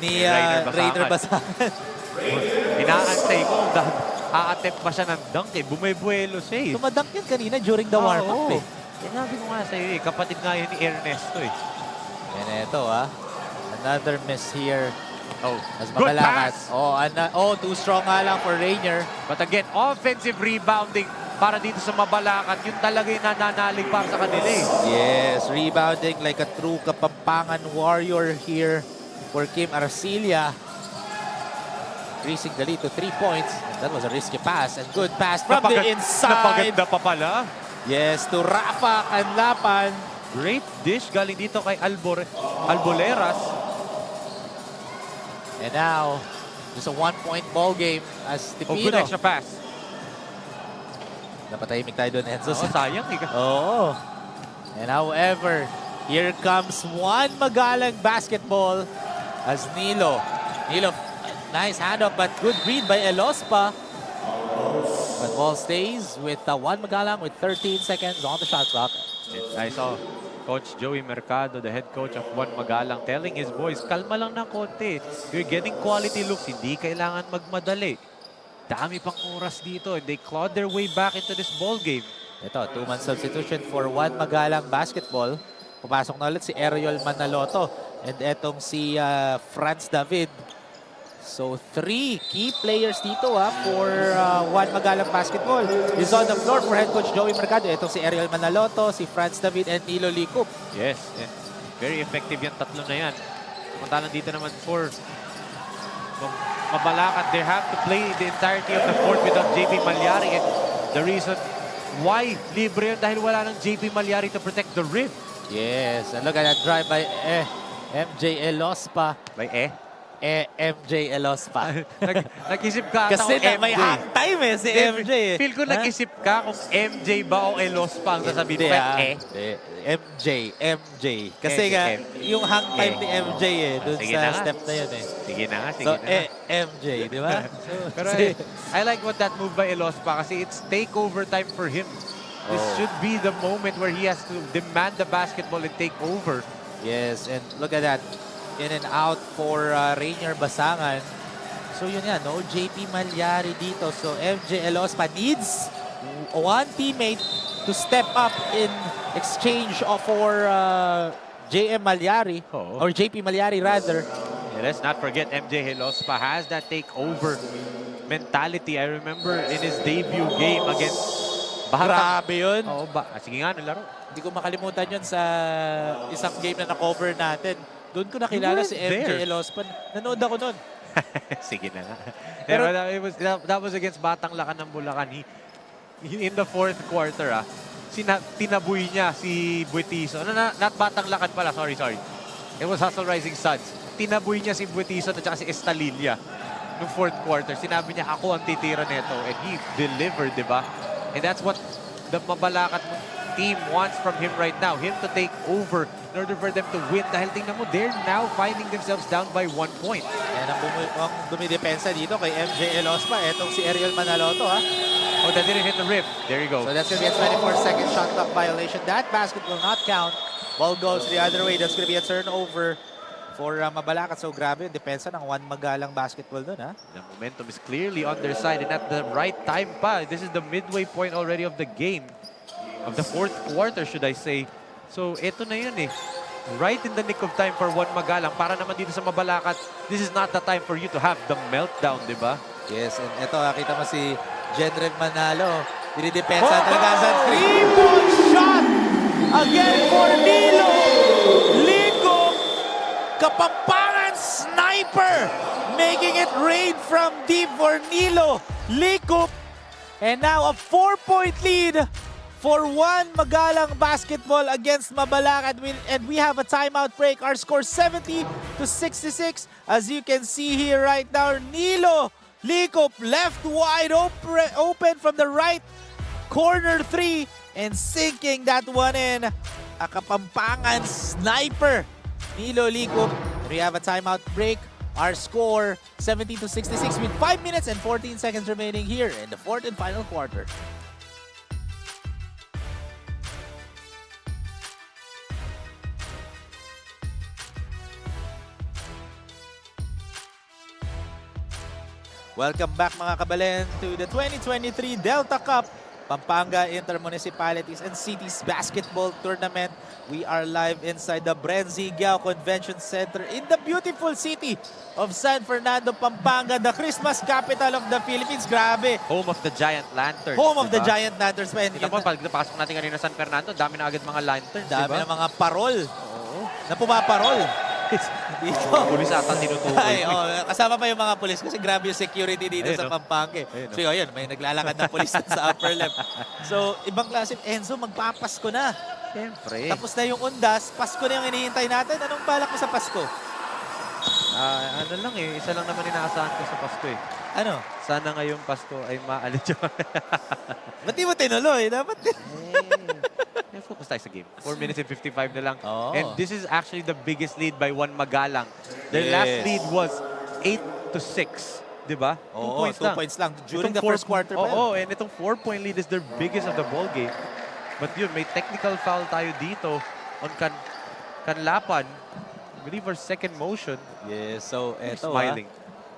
ni Rainer Basakan. Inaantay ko kung a-attempt pa siya ng dunk eh. Bumibuelo siya eh. Tumadunk yan kanina during the warm-up eh. Sinabi ko nga sa'yo eh. Kapatid nga yun ni Ernesto eh. And ito another miss here. As Good Mabalacat. pass! Too strong nga lang for Rainier. But again, offensive rebounding para dito sa Mabalacat. Yun talaga yung nananalig para sa kanila eh. Yes, rebounding like a true Kapampangan warrior here for Kim Arcelia. Increasing the lead to 3 points. And that was a risky pass. And good pass from the inside. Napaganda pa pala. Yes, to Rafa Canlapan. Great dish galing dito kay Alboleras. And now, just a 1-point ball game as Good Tipino. extra pass. Napatahimik tayo doon, Enzo. Sayang eh. Oo. And however, here comes one Magalang basketball as Nilo, nice handoff but good read by Elospa. But ball stays with one Magalang with 13 seconds on the shot clock. I saw Coach Joey Mercado, the head coach of One Magalang, telling his boys, kalma lang ng konti. You're getting quality looks. Hindi kailangan magmadali. Dami pang oras dito. And they clawed their way back into this ball game. Ito, 2-man substitution for one Magalang basketball. Pumasok na ulit si Ariel Manaloto. And etong si Franz David. So, 3 key players dito for one Magalang basketball. Is on the floor for head coach Joey Mercado. Itong si Ariel Manaloto, si Franz David, and Nilo Licop. Yes, and very effective yung tatlo na yan. Samantalang dito naman for Mabalacat, they have to play the entirety of the court without JP Malyari. And the reason why libre yun dahil wala ng JP Malyari to protect the rim. Yes, and look at that drive by MJ Elospa. By MJ Elospa. Nag-isip ka ata Kasi kung may MJ. hang time eh, si MJ eh. Feel ko nag-isip ka kung MJ ba o Elospa ang sasabihin mo. MJ. Kasi nga, yung hang time ni MJ eh, dun Sige sa na nga. step na yun eh. Sige na nga, sige So, na nga. MJ, di ba? Pero I like what that move by Elospa kasi it's takeover time for him. This should be the moment where he has to demand the basketball and take over. Yes, and look at that. In and out for Rainier Basangan. So yun nga, no JP Malyari dito. So MJ Elospa needs one teammate to step up in exchange for JM Malyari. Or JP Malyari rather. Yeah, let's not forget MJ Elospa has that takeover mentality. I remember in his debut game against Grabe yun. Sige nga, nalaro. Hindi ko makalimutan yun sa isang game na na-cover natin. Doon ko nakilala si MJ Elospa. Nanood ako nun. Sige na nga. Pero that was against Batang Lakan ng Bulacan. In the fourth quarter, tinaboy niya si Buetiso. Not Batang Lakan pala, sorry. It was Hustle Rising Suns. Tinaboy niya si Buetiso at saka si Estalilla noong fourth quarter. Sinabi niya, ako ang titira nito. And he delivered, di ba? And that's what the Mabalacat team wants from him right now. Him to take over in order for them to win. Dahil tingnan mo, they're now finding themselves down by 1 point. Yan ang dumidepensa dito kay MJ Elospa. Etong si Ariel Manaloto, ha? Oh, that didn't hit the rim. There you go. So that's going to be a 24-second shot clock violation. That basket will not count. Ball goes the other way. That's going to be a turnover for Mabalacat. So grabe yung depensa ng one Magalang basketball dun, ha? The momentum is clearly on their side and at the right time pa. This is the midway point already of the game. Of the fourth quarter, should I say. So, eto na yun eh. Right in the nick of time for one Magalang. Para naman dito sa Mabalacat, this is not the time for you to have the meltdown, di ba? Yes, and eto, kita mo si Jenrev Manalo. Dinidepensa talaga sa 3-point shot! Again for Nilo! Lico! Kapampangan sniper! Making it rain from deep for Nilo. Lico! And now a 4-point lead for one Magalang basketball against Mabalacat. And we have a timeout break. Our score 70-66. As you can see here right now, Nilo Likop left wide open from the right corner 3 and sinking that one in. A Kapampangan sniper. Nilo Likop. We have a timeout break. Our score 70-66 with 5 minutes and 14 seconds remaining here in the fourth and final quarter. Welcome back mga kabalen to the 2023 Delta Cup Pampanga Inter-Municipalities and Cities Basketball Tournament. We are live inside the BREN GUIAO Convention Center in the beautiful city of San Fernando, Pampanga, the Christmas capital of the Philippines. Grabe! Home of the Giant Lanterns. Home of the Giant Lanterns. Kita mo, pag napasok natin kanina San Fernando, dami na agad mga lanterns, dami diba? na mga parol. Na pumaparol. Dito. Pulis ata tinutukoy. Ay, kasama pa yung mga pulis kasi grabe yung security dito sa Pampanga. So yun, may naglalakad ng pulis sa upper left. So, ibang klase. Enzo, magpapasko na. Siyempre. Tapos na yung undas, Pasko na yung hinihintay natin. Anong balak mo sa Pasko? Ano lang eh, isa lang naman inaasahan ko sa Pasko eh. Ano? Sana ngayong Pasko ay maalit yun. Ba't di mo tinuloy? Dapat focus tayo sa game. 4 minutes and 55 na lang. Oh. And this is actually the biggest lead by one Magalang. Their last lead was 8-6. Diba? 2 points lang. During the first quarter pa. Oo, and itong 4-point lead is their biggest of the ball game. But yun, may technical foul tayo dito on Kanlapan. I believe our second motion. Yes, so eto smiling.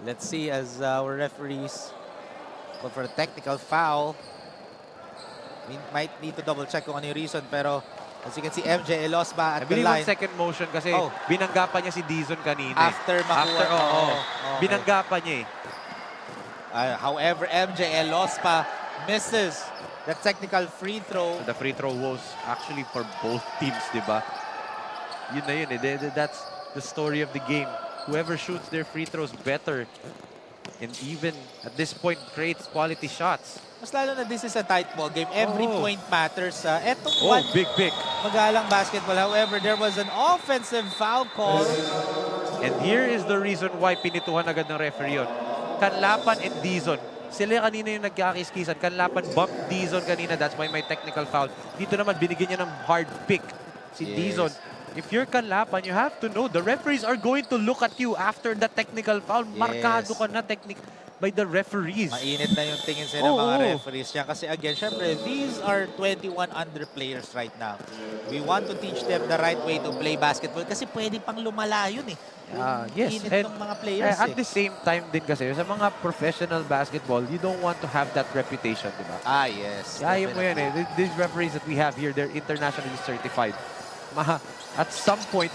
Let's see as our referees go for a technical foul. We might need to double check kung ano yung reason, pero as you can see, MJ Elospa at the line. Second motion kasi binanggapan niya si Dizon kanina. After makuha. Binanggapan niya eh. However, MJ Elospa misses the technical free throw. So the free throw was actually for both teams, di ba? Yun na yun eh. That's the story of the game. Whoever shoots their free throws better and even at this point creates quality shots. Mas lalo na this is a tight ball game. Every point matters. Etong big. Magalang basketball. However, there was an offensive foul call And here is the reason why pinituhan agad ng referee yun. Kanlapan and Dizon. Sila kanina yung nagkakiskisan. Kanlapan bumped Dizon kanina. That's why may technical foul. Dito naman, binigyan niya ng hard pick si Dizon. If you're Kanlapan, you have to know the referees are going to look at you after the technical foul. Markado ka na by the referees. Mainit na yung tingin sa ng mga referees niya. Kasi again, syempre, these are 21 under players right now. We want to teach them the right way to play basketball kasi pwede pang lumala yun eh. Yes, Init ng mga players at the same time din kasi, sa mga professional basketball, you don't want to have that reputation, di ba? Yes. Kaya mo yan eh. These referees that we have here, they're internationally certified. At some point,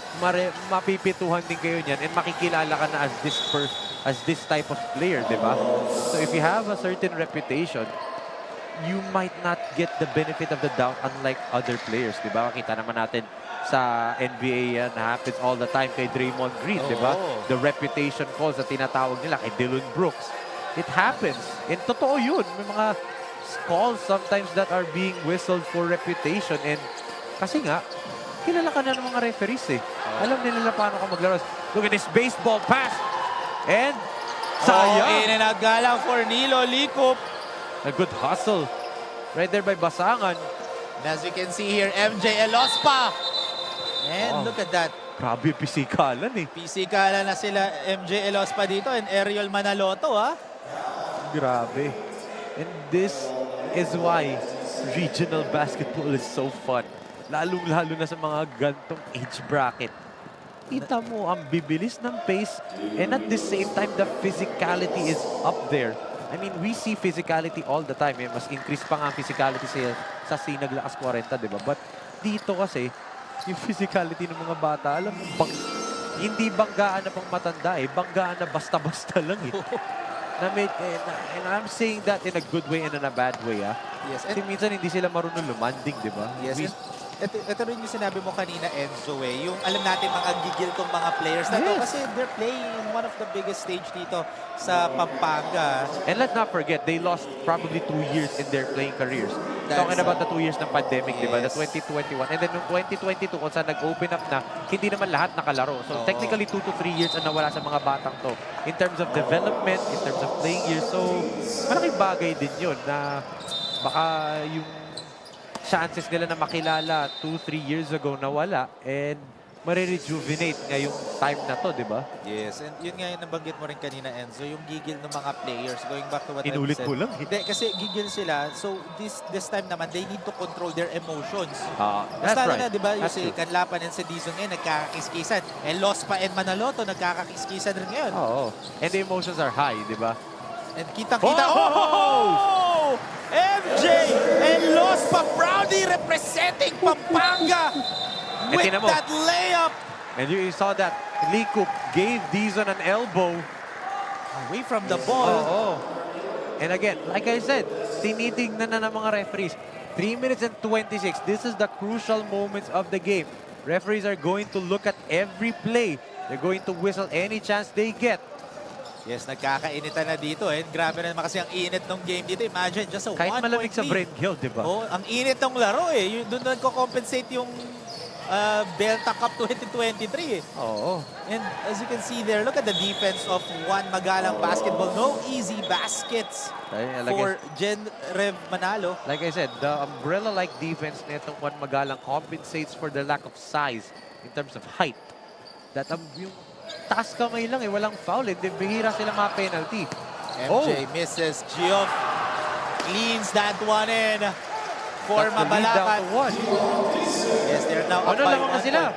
mapipituhan din kayo niyan and makikilala ka na as this type of player, di ba? So if you have a certain reputation, you might not get the benefit of the doubt unlike other players, di ba? Kita naman natin sa NBA yan, happens all the time kay Draymond Green, di ba? The reputation calls na tinatawag nila kay Dillon Brooks. It happens. And totoo yun. May mga calls sometimes that are being whistled for reputation. And kasi nga, kilala ka na ng mga referees eh. Alam nila paano ka maglaro. Look at this baseball pass. And sayang. In and out galang for Nilo Likop. A good hustle. Right there by Basangan. And as you can see here, MJ Elospa. And look at that. Grabe, pisikalan eh. Pisikalan na sila MJ Elospa dito and Ariel Manaloto, ha? Grabe. And this is why regional basketball is so fun. Lalong-lalo na sa mga gantong age bracket. Kita mo ang bibilis ng pace and at the same time, the physicality is up there. I mean, we see physicality all the time. Eh. Mas increase pa nga ang physicality sa Sinaglakas 40, di ba? But dito kasi, yung physicality ng mga bata, alam mo, hindi banggaan na pang matanda eh. Banggaan na basta-basta lang eh. And I'm saying that in a good way and in a bad way, ah. Yes. Kasi minsan hindi sila marunong lumanding, di ba? Yes. Ito rin yung sinabi mo kanina, Enzo, eh. Yung alam natin mga gigil tong mga players na to kasi they're playing in one of the biggest stage dito sa Pampanga. And let's not forget, they lost probably 2 years in their playing careers. Talking about the 2 years ng pandemic, di ba? The 2021. And then yung 2022, kung saan nag-open up na, hindi naman lahat nakalaro. So technically, 2 to 3 years ang nawala sa mga batang to. In terms of development, in terms of playing years. So, malaking bagay din yun na baka yung chances nila na makilala 2-3 years ago nawala and marirejuvenate ngayong time na to, di ba? Yes, and yun nga yung nabanggit mo rin kanina, Enzo, yung gigil ng mga players, going back to what Inulit I said. ko lang. Hindi, kasi gigil sila, so this time naman, they need to control their emotions. That's right. Na, di ba, yung That's si true. Kanlapan and si Dizon ngayon, nagkakakiskisan. And Lospa and Manaloto, nagkakakiskisan rin ngayon. Oo. And the emotions are high, di ba? And kitang-kita, MJ and Lospa proudly representing Pampanga with that layup. And you saw that Likop gave Dizon an elbow away from the ball. And again, like I said, tinitignan na ng mga referees. 3 minutes and 26. This is the crucial moments of the game. Referees are going to look at every play. They're going to whistle any chance they get. Yes, nagkakainitan na dito eh. Grabe na naman kasi ang init ng game dito. Imagine, just a 1 point lead. Kahit malamig sa BREN Hill, di ba? Ang init ng laro eh. Doon nagko-compensate yung Delta Cup 2023 eh. And as you can see there, look at the defense of Juan Magalang basketball. No easy baskets for Jen Rev Manalo. Like I said, the umbrella-like defense nitong Juan Magalang compensates for the lack of size in terms of height. That yung taas kamay lang eh, walang foul eh. Bihira sila mga penalty. MJ misses. Geoff cleans that one in for Mabalacat. Yes, they're now up by 1 point. Sila?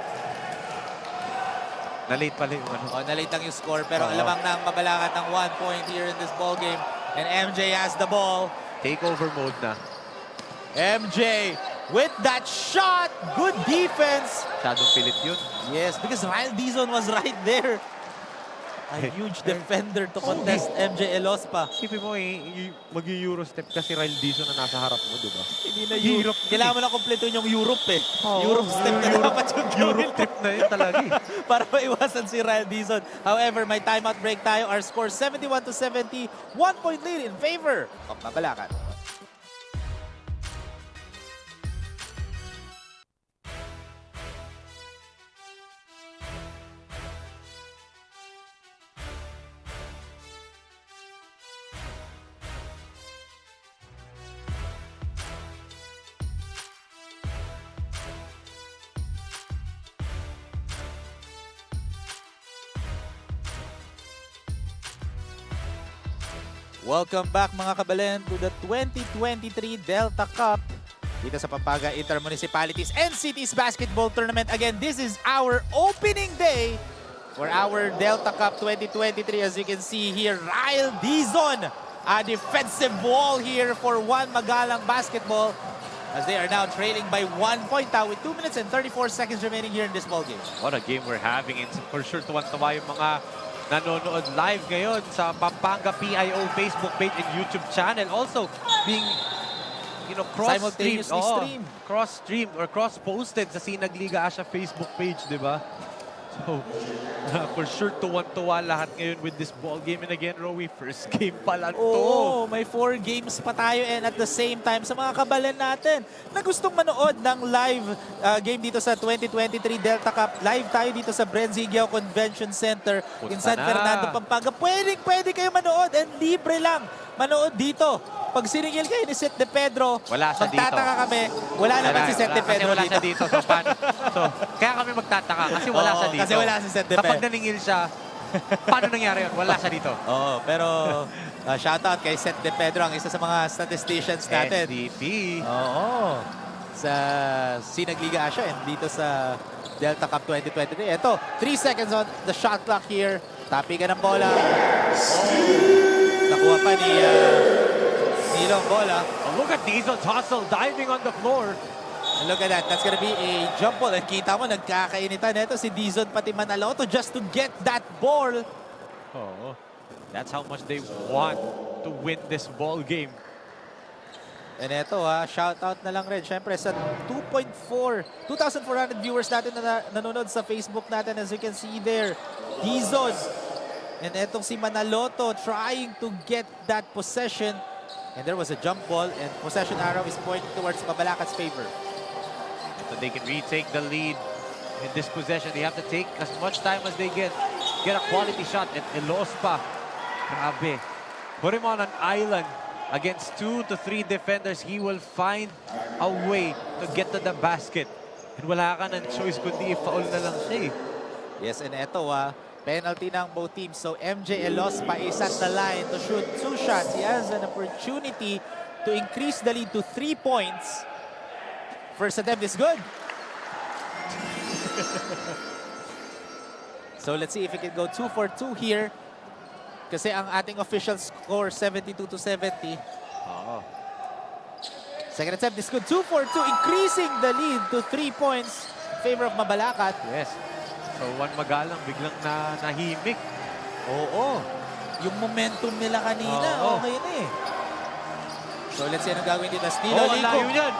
Na-late pala yung ano. Na-late lang yung score pero alamang ng Mabalacat ng 1 point here in this ball game. And MJ has the ball. Takeover mode na. MJ with that shot. Good defense. Masyadong pilit yun. Yes, because Ryle Dizon was right there. A huge defender to contest MJ Elospa. Isipin mo mag-Euro step kasi Ryle Dizon na nasa harap mo, di ba? Hindi na Europe. Kailangan mo na kompleto yung Europe eh. Europe step na dapat yung Europe trip na yun talaga eh. Para maiwasan si Ryle Dizon. However, may timeout break tayo. Our score 71-70. 1 point lead in favor of Mabalacat. Welcome back mga kabalen to the 2023 Delta Cup dito sa Pampanga Intermunicipalities and Cities Basketball Tournament. Again, this is our opening day for our Delta Cup 2023. As you can see here, Ryle Dizon, a defensive wall here for Magalang Basketball as they are now trailing by 1 point now with 2 minutes and 34 seconds remaining here in this ball game. What a game we're having. It's for sure tuwan-tuwa yung mga nanonood live ngayon sa Pampanga PIO Facebook page and YouTube channel. Also being, cross-streamed. Simultaneously streamed. Cross-streamed or cross-posted sa Sinag Liga Asia Facebook page, di ba? So, for sure tuwan-tuwa lahat ngayon with this ball game. And again, Rowie, first game pa lang to. Oo, may 4 games pa tayo and at the same time sa mga kabalan natin na gustong manood ng live game dito sa 2023 Delta Cup. Live tayo dito sa BREN GUIAO Convention Center in San Fernando, Pampanga. Pwede kayo manood and libre lang manood dito. Pag siningil kayo ni Seth De Pedro, wala siya dito. magtataka kami. Wala naman si Seth De Pedro wala siya dito. So, kaya kami magtataka kasi wala siya dito. Kasi wala si Seth De Pedro. Kapag naningil siya, paano nangyari yun? Wala siya dito. Oo, pero shoutout kay Seth De Pedro, ang isa sa mga statisticians natin. SDP. Oo. Sa Sinag Liga Asia and dito sa Delta Cup 2023. Ito, 3 seconds on the shot clock here. Tapi ka ng bola. Nakuha pa ni Nilo ang bola. Oh, look at Dizon's hustle diving on the floor. And look at that. That's gonna be a jump ball. And kita mo, nagkakainitan nito si Dizon pati Manaloto just to get that ball. Oh, that's how much they want to win this ball game. And eto shoutout na lang rin. Siyempre sa 2,400 viewers natin na nanonood sa Facebook natin. As you can see there, Dizon. And etong si Manaloto trying to get that possession. And there was a jump ball and possession arrow is pointing towards Mabalacat's favor. So they can retake the lead in this possession. They have to take as much time as they get a quality shot. And Elospa, grabe. Put him on an island against 2 to 3 defenders. He will find a way to get to the basket. And wala ka ng choice kundi i-foul na lang siya eh. Yes, and eto penalty ng both teams. So MJ Elospa is at the line to shoot 2 shots. He has an opportunity to increase the lead to 3 points. First attempt is good. So let's see if he can go 2 for 2 here. Kasi ang ating official score 72 to 70. Second attempt is good. 2 for 2, increasing the lead to 3 points in favor of Mabalacat. Yes. So Magalang biglang nahimik. Oo. Yung momentum nila kanina, okay na eh. So let's see anong gagawin dito. Nilo Licup. Layo yan.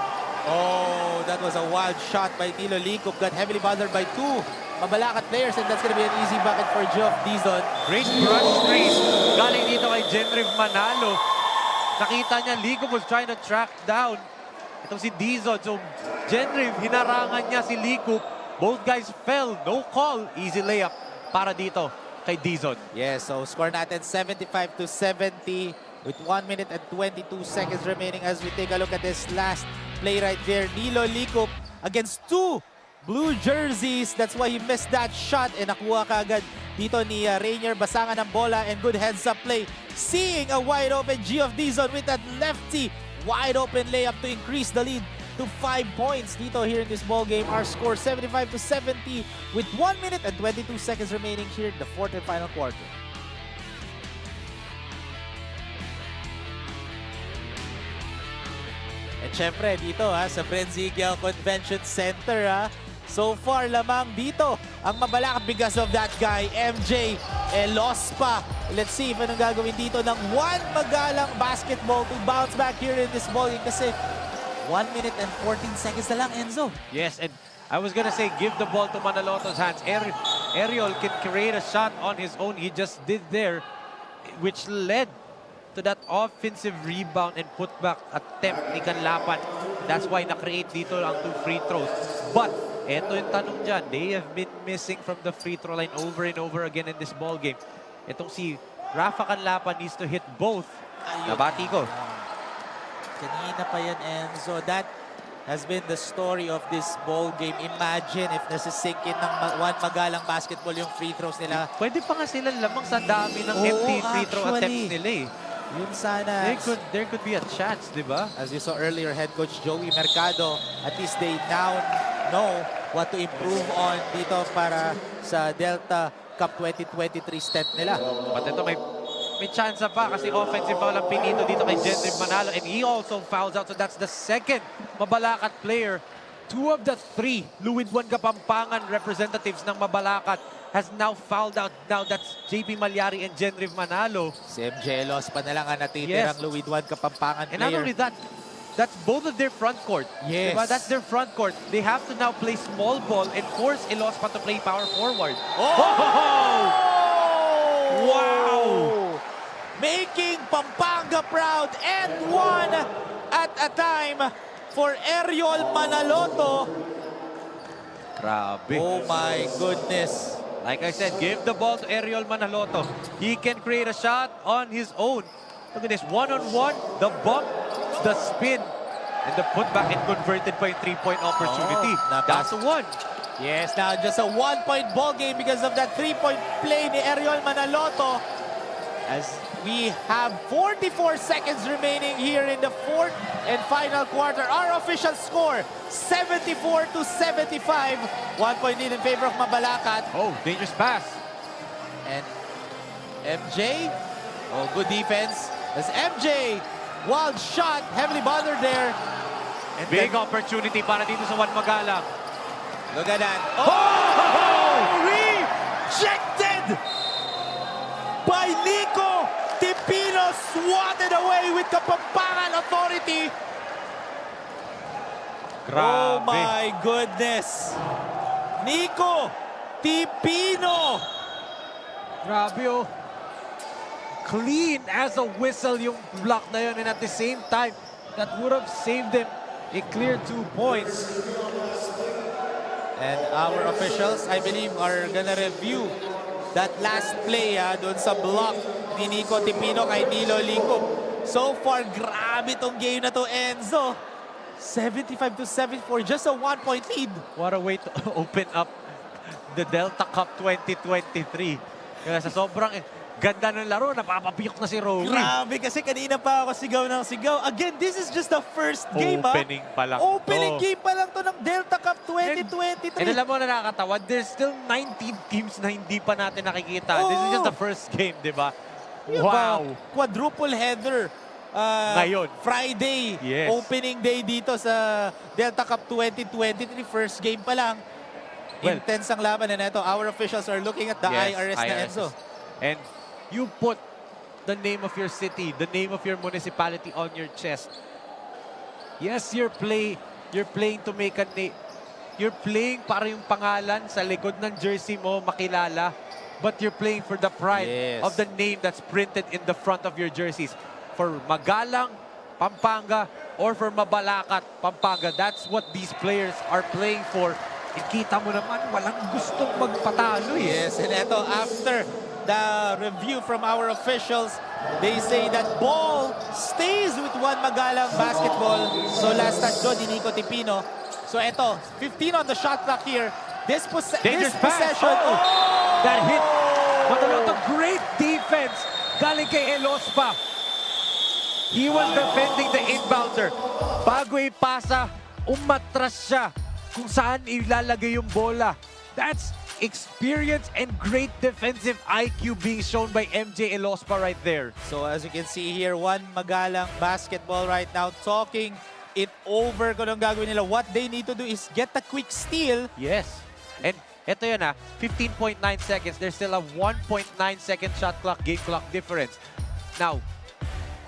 Oh, that was a wild shot by Nilo Licup. Got heavily bothered by 2 Mabalacat players and that's gonna be an easy bucket for Geoff Dizon. Great brush screen. Galing dito kay Genriv Manalo. Nakita niya, Licup was trying to track down itong si Dizon. So Genriv, hinarangan niya si Licup. Both guys fell. No call. Easy layup para dito kay Dizon. Yes, so score natin 75 to 70 with 1 minute and 22 seconds remaining as we take a look at this last play right there. Nilo Licup against 2 blue jerseys. That's why he missed that shot and nakuha kaagad dito ni Rainier. Basangan ng bola and good heads-up play. Seeing a wide open Geoff Dizon with that lefty wide open layup to increase the lead to 5 points dito here in this ball game. Our score 75 to 70 with 1 minute and 22 seconds remaining here in the 4th and final quarter. And syempre dito sa BREN GUIAO Convention Center so far lamang dito ang Mabalacat because of that guy, MJ Elospa. Let's see if anong gagawin dito ng Magalang basketball to bounce back here in this ball game kasi 1 minute and 14 seconds na lang, Enzo. Yes, and I was gonna say give the ball to Manaloto's hands. Ariel can create a shot on his own. He just did there, which led to that offensive rebound and putback attempt ni Canlapan. That's why na-create dito ang 2 free throws. But eto yung tanong dyan, they have been missing from the free throw line over and over again in this ball game. Itong si Rafa Canlapan needs to hit both. Nabati ko. Kanina pa yan, Enzo. That has been the story of this ball game. Imagine if nasisink in ng Magalang basketball yung free throws nila. Pwede pa nga sila lamang sa dami ng empty free throw attempts nila eh. Yun sana. There could be a chance, di ba? As you saw earlier, head coach Joey Mercado, at least they now know what to improve on dito para sa Delta Cup 2023 step nila. But ito may chance pa kasi offensive foul ang pinito dito kay Jendrick Manalo and he also fouls out. So that's the second Mabalacat player. 2 of the 3 Luwid 1 Kapampangan representatives ng Mabalacat has now fouled out. Now that's JP Malyari and Jendrick Manalo. Si MJ Los pa na lang ang natitirang Yes. Luwid 1 Kapampangan And not player. only that, that's both of their front court. Yes. Diba? That's their front court. They have to now play small ball and force Ilospa to play power forward. Wow! Making Pampanga proud and one at a time for Ariel Manaloto. Grabe. Oh my goodness. Like I said, give the ball to Ariel Manaloto. He can create a shot on his own. Look at this, one-on-one, the bump, the spin, and the putback and converted by a 3-point opportunity. Down to 1. Yes, now just a 1-point ball game because of that 3-point play ni Ariel Manaloto. As we have 44 seconds remaining here in the fourth and final quarter. Our official score, 74-75. 1-point lead in favor of Mabalacat. Oh, dangerous pass. And MJ, oh, good defense. As MJ, wild shot, heavily bothered there. And Big then, opportunity para dito sa Juan Magalang. look at that. Oh! Rejected by Nico Tipino, swatted away with Kapampangan authority. Oh Grabe. my goodness. Nico Tipino. Grabe oh. Clean as a whistle yung block na yun, and at the same time, that would have saved them a clear 2 points. And our officials, I believe, are gonna review that last play doon sa block ni Nico Tipino kay Nilo Lico. So far, grabe tong game na to, Enzo. 75-74, just a 1-point lead. What a way to open up the Delta Cup 2023. Kaya sa sobrang ganda ng laro, napapapiyok na si Rory. Grabe, kasi kanina pa ako sigaw ng sigaw. Again, this is just the first game, Opening pa lang. Opening to. game pa lang to ng Delta Cup 2023. And alam mo na nakakatawa, there's still 19 teams na hindi pa natin nakikita. This is just the first game, di ba? Wow! Quadruple header. Ngayon. Friday, Yes. opening day dito sa Delta Cup 2023. First game pa lang. Well, Intense ang laban na ito. Our officials are looking at the Yes, IRS na Enzo. And you put the name of your city, the name of your municipality on your chest. Yes, you're playing to make a name. You're playing para yung pangalan sa likod ng jersey mo makilala, but you're playing for the pride Yes. of the name that's printed in the front of your jerseys. For Magalang, Pampanga, or for Mabalacat, Pampanga, that's what these players are playing for. Ikita mo naman, walang gustong magpatalo eh. Yes, and ito, after the review from our officials, they say that ball stays with Juan Magalang basketball. So last touch doon, ni Nico Tipino. So ito, 15 on the shot clock here. This Dangerous possession. pass. That hit. Manaloto, great defense. Galing kay Elospa. He was defending the inbounder. Bago ipasa, umatras siya kung saan ilalagay yung bola. That's experience and great defensive IQ being shown by MJ Elospa right there. So as you can see here, Juan Magalang basketball right now, talking it over kung anong gagawin nila. What they need to do is get a quick steal. Yes. And eto yun 15.9 seconds. There's still a 1.9 second shot clock, game clock difference. Now,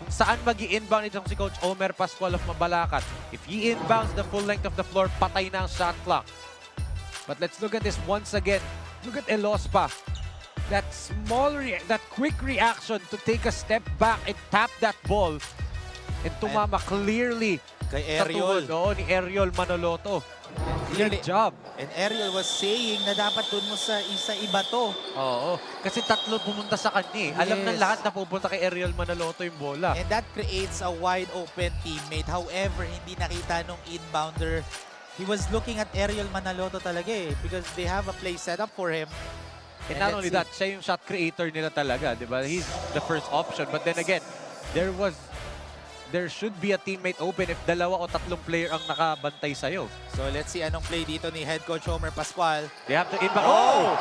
kung saan mag-i-inbound itong si Coach Omer Pascual of Mabalacat. If he inbounds the full length of the floor, patay na ang shot clock. But let's look at this once again. Look at Elospa. That that quick reaction to take a step back and tap that ball. And tumama clearly Kay sa Ariel. tuhod ni Ariel Manaloto. Clearly. Great job. And Ariel was saying na dapat dun mo sa iba to. Oo. Kasi tatlo pumunta sa kanya eh. Alam ng Yes. lahat na pupunta kay Ariel Manaloto yung bola. And that creates a wide open teammate. However, hindi nakita nung inbounder. He was looking at Ariel Manaloto talaga eh, because they have a play set up for him. And not only that, siya yung shot creator nila talaga, di ba? He's the first option. But then again, there should be a teammate open if dalawa o tatlong player ang nakabantay sa'yo. So let's see anong play dito ni head coach Homer Pascual. They have to inbound. Oh!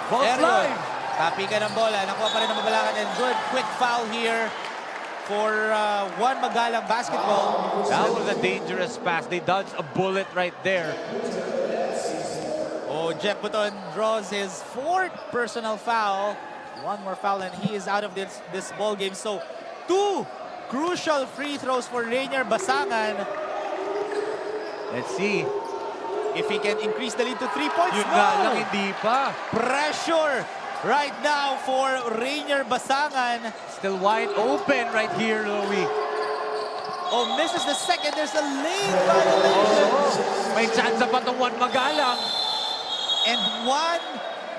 Ball Error. slide! Tapi ka ng bola. Nakuha pa rin ng Mabalacat. And good quick foul here for Juan Magalang basketball. That was a dangerous pass. They dodged a bullet right there. Oh, Jeff Buton draws his 4th personal foul. One more foul and he is out of this ball game. So, 2 crucial free throws for Rainier Basangan. Let's see. If he can increase the lead to 3 points. Yun nga lang, hindi pa. Pressure right now for Rainier Basangan. Still wide open right here, Louie. Oh, misses the second. There's a lane violation. May chance pa itong Juan Magalang. And Juan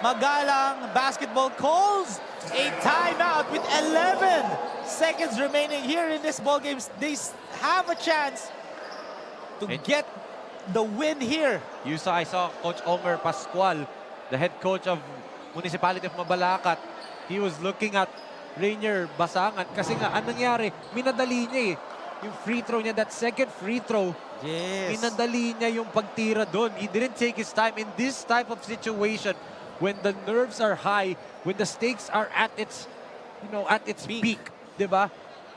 Magalang basketball calls a timeout with 11 seconds remaining here in this ball game. They have a chance to get the win here. I saw Coach Omer Pascual, the head coach of Municipality of Mabalacat. He was looking at Rainier Basangan kasi nga, anong nangyari? Minadali niya eh. Yung free throw niya, that second free throw, Yes. minadali niya yung pagtira doon. He didn't take his time in this type of situation when the nerves are high, when the stakes are at its, at its peak, 'di ba?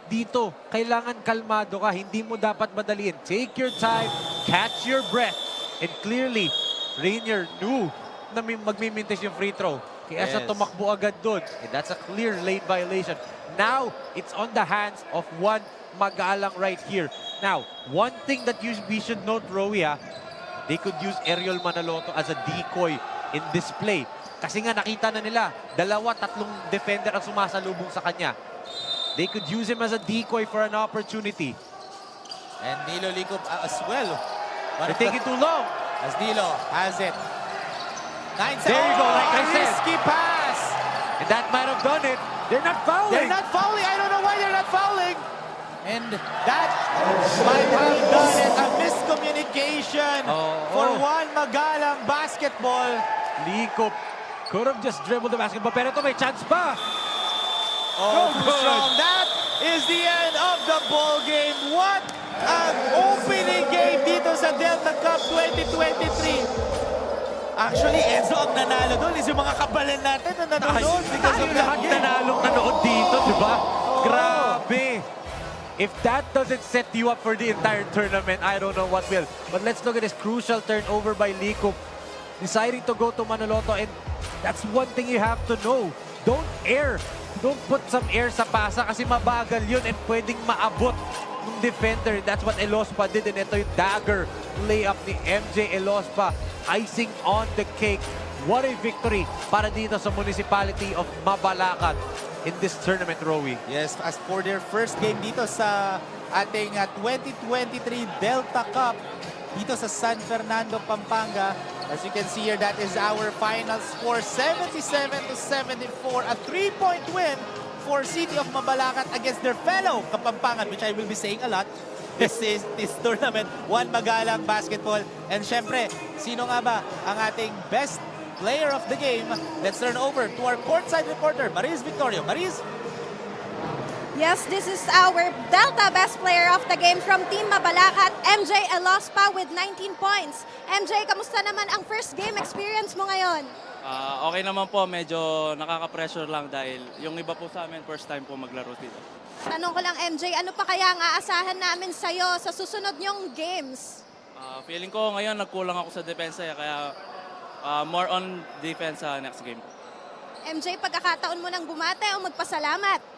Dito, kailangan kalmado ka, hindi mo dapat madaliin. Take your time, catch your breath. And clearly, Rainier knew na magmimintis yung free throw. Kaya siya Yes. tumakbo agad doon. And that's a clear lane violation. Now, it's on the hands of Juan Magalang right here. Now, one thing that we should note, Rowie, they could use Ariel Manaloto as a decoy in this play. Kasi nga nakita na nila, 2-3 defender ang sumasalubong sa kanya. They could use him as a decoy for an opportunity. And Nilo Licop as well. They're taking too long. As Nilo has it. 9 seconds. There you go, like I said. Risky pass. And that might have done it. They're not fouling. They're not fouling. I don't know why they're not fouling. And that might have done it. A miscommunication for Juan Magalang basketball. Licop could have just dribbled the basketball, pero ito may chance pa. Oh, too strong. That is the end of the ball game. What an opening game dito sa Delta Cup 2023. Actually, Enzo, ang nanalo doon is yung mga kabalan natin na nanonood because of that lahat game. nanalong nanood dito, di ba? Grabe. If that doesn't set you up for the entire tournament, I don't know what will. But let's look at this crucial turnover by Licop, deciding to go to Manaloto, and that's one thing you have to know. Don't air. Don't put some air sa pasa kasi mabagal yun and pwedeng maabot ng defender. That's what Elospa did, and ito yung dagger layup ni MJ Elospa. Icing on the cake. What a victory para dito sa Municipality of Mabalacat in this tournament, Rowie. Yes, as for their first game dito sa ating 2023 Delta Cup dito sa San Fernando, Pampanga. As you can see here, that is our final score, 77-74. A 3-point win for City of Mabalacat against their fellow Kapampangan, which I will be saying a lot. This tournament, Juan Magalang basketball. And syempre, sino nga ba ang ating best player of the game? Let's turn over to our courtside reporter, Mariz Victorio. Mariz? Yes, this is our Delta best player of the game from Team Mabalacat, MJ Elospa with 19 points. MJ, kamusta naman ang first game experience mo ngayon? Okay naman po, medyo nakaka-pressure lang dahil yung iba po sa amin first time po maglaro dito. Tanong ko lang, MJ, ano pa kaya ang aasahan namin sa'yo sa susunod nyong games? Feeling ko ngayon nagkulang ako sa depensa kaya more on defense sa next game. MJ, pagkakataon mo nang bumate o magpasalamat?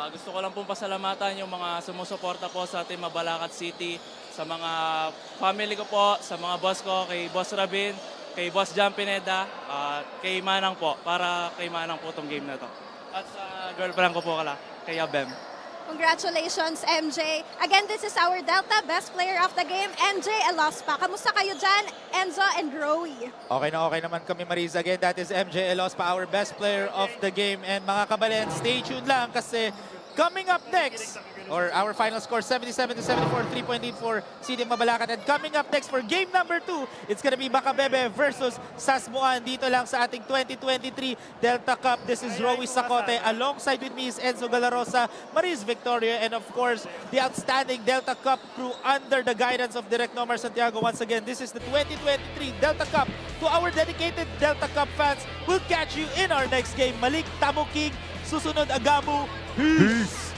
Gusto ko lang pong pasalamatan yung mga sumusuporta po sa Team Mabalacat City, sa mga family ko po, sa mga boss ko, kay Boss Rabin, kay Boss John Pineda, kay Manang po, para kay Manang po itong game na to. At sa girlfriend ko po kay Abem. Congratulations, MJ. Again, this is our Delta best player of the game, MJ Elospa. Kamusta kayo dyan, Enzo and Rowie? Okay naman kami, Mariz. Again, that is MJ Elospa, our best player of the game. And mga kabalen, stay tuned lang kasi Coming up next, or our final score 77-74, 3-point lead for City of Mabalacat. And coming up next for game number 2, it's gonna be Macabebe versus Sasmuan dito lang sa ating 2023 Delta Cup. This is Rowy Sacote. Alongside with me is Enzo Galarosa, Maris Victoria, and of course, the outstanding Delta Cup crew under the guidance of Direk Nomar Santiago. Once again, this is the 2023 Delta Cup. To our dedicated Delta Cup fans, we'll catch you in our next game. Malik Tamuking, susunod Agamu. Peace!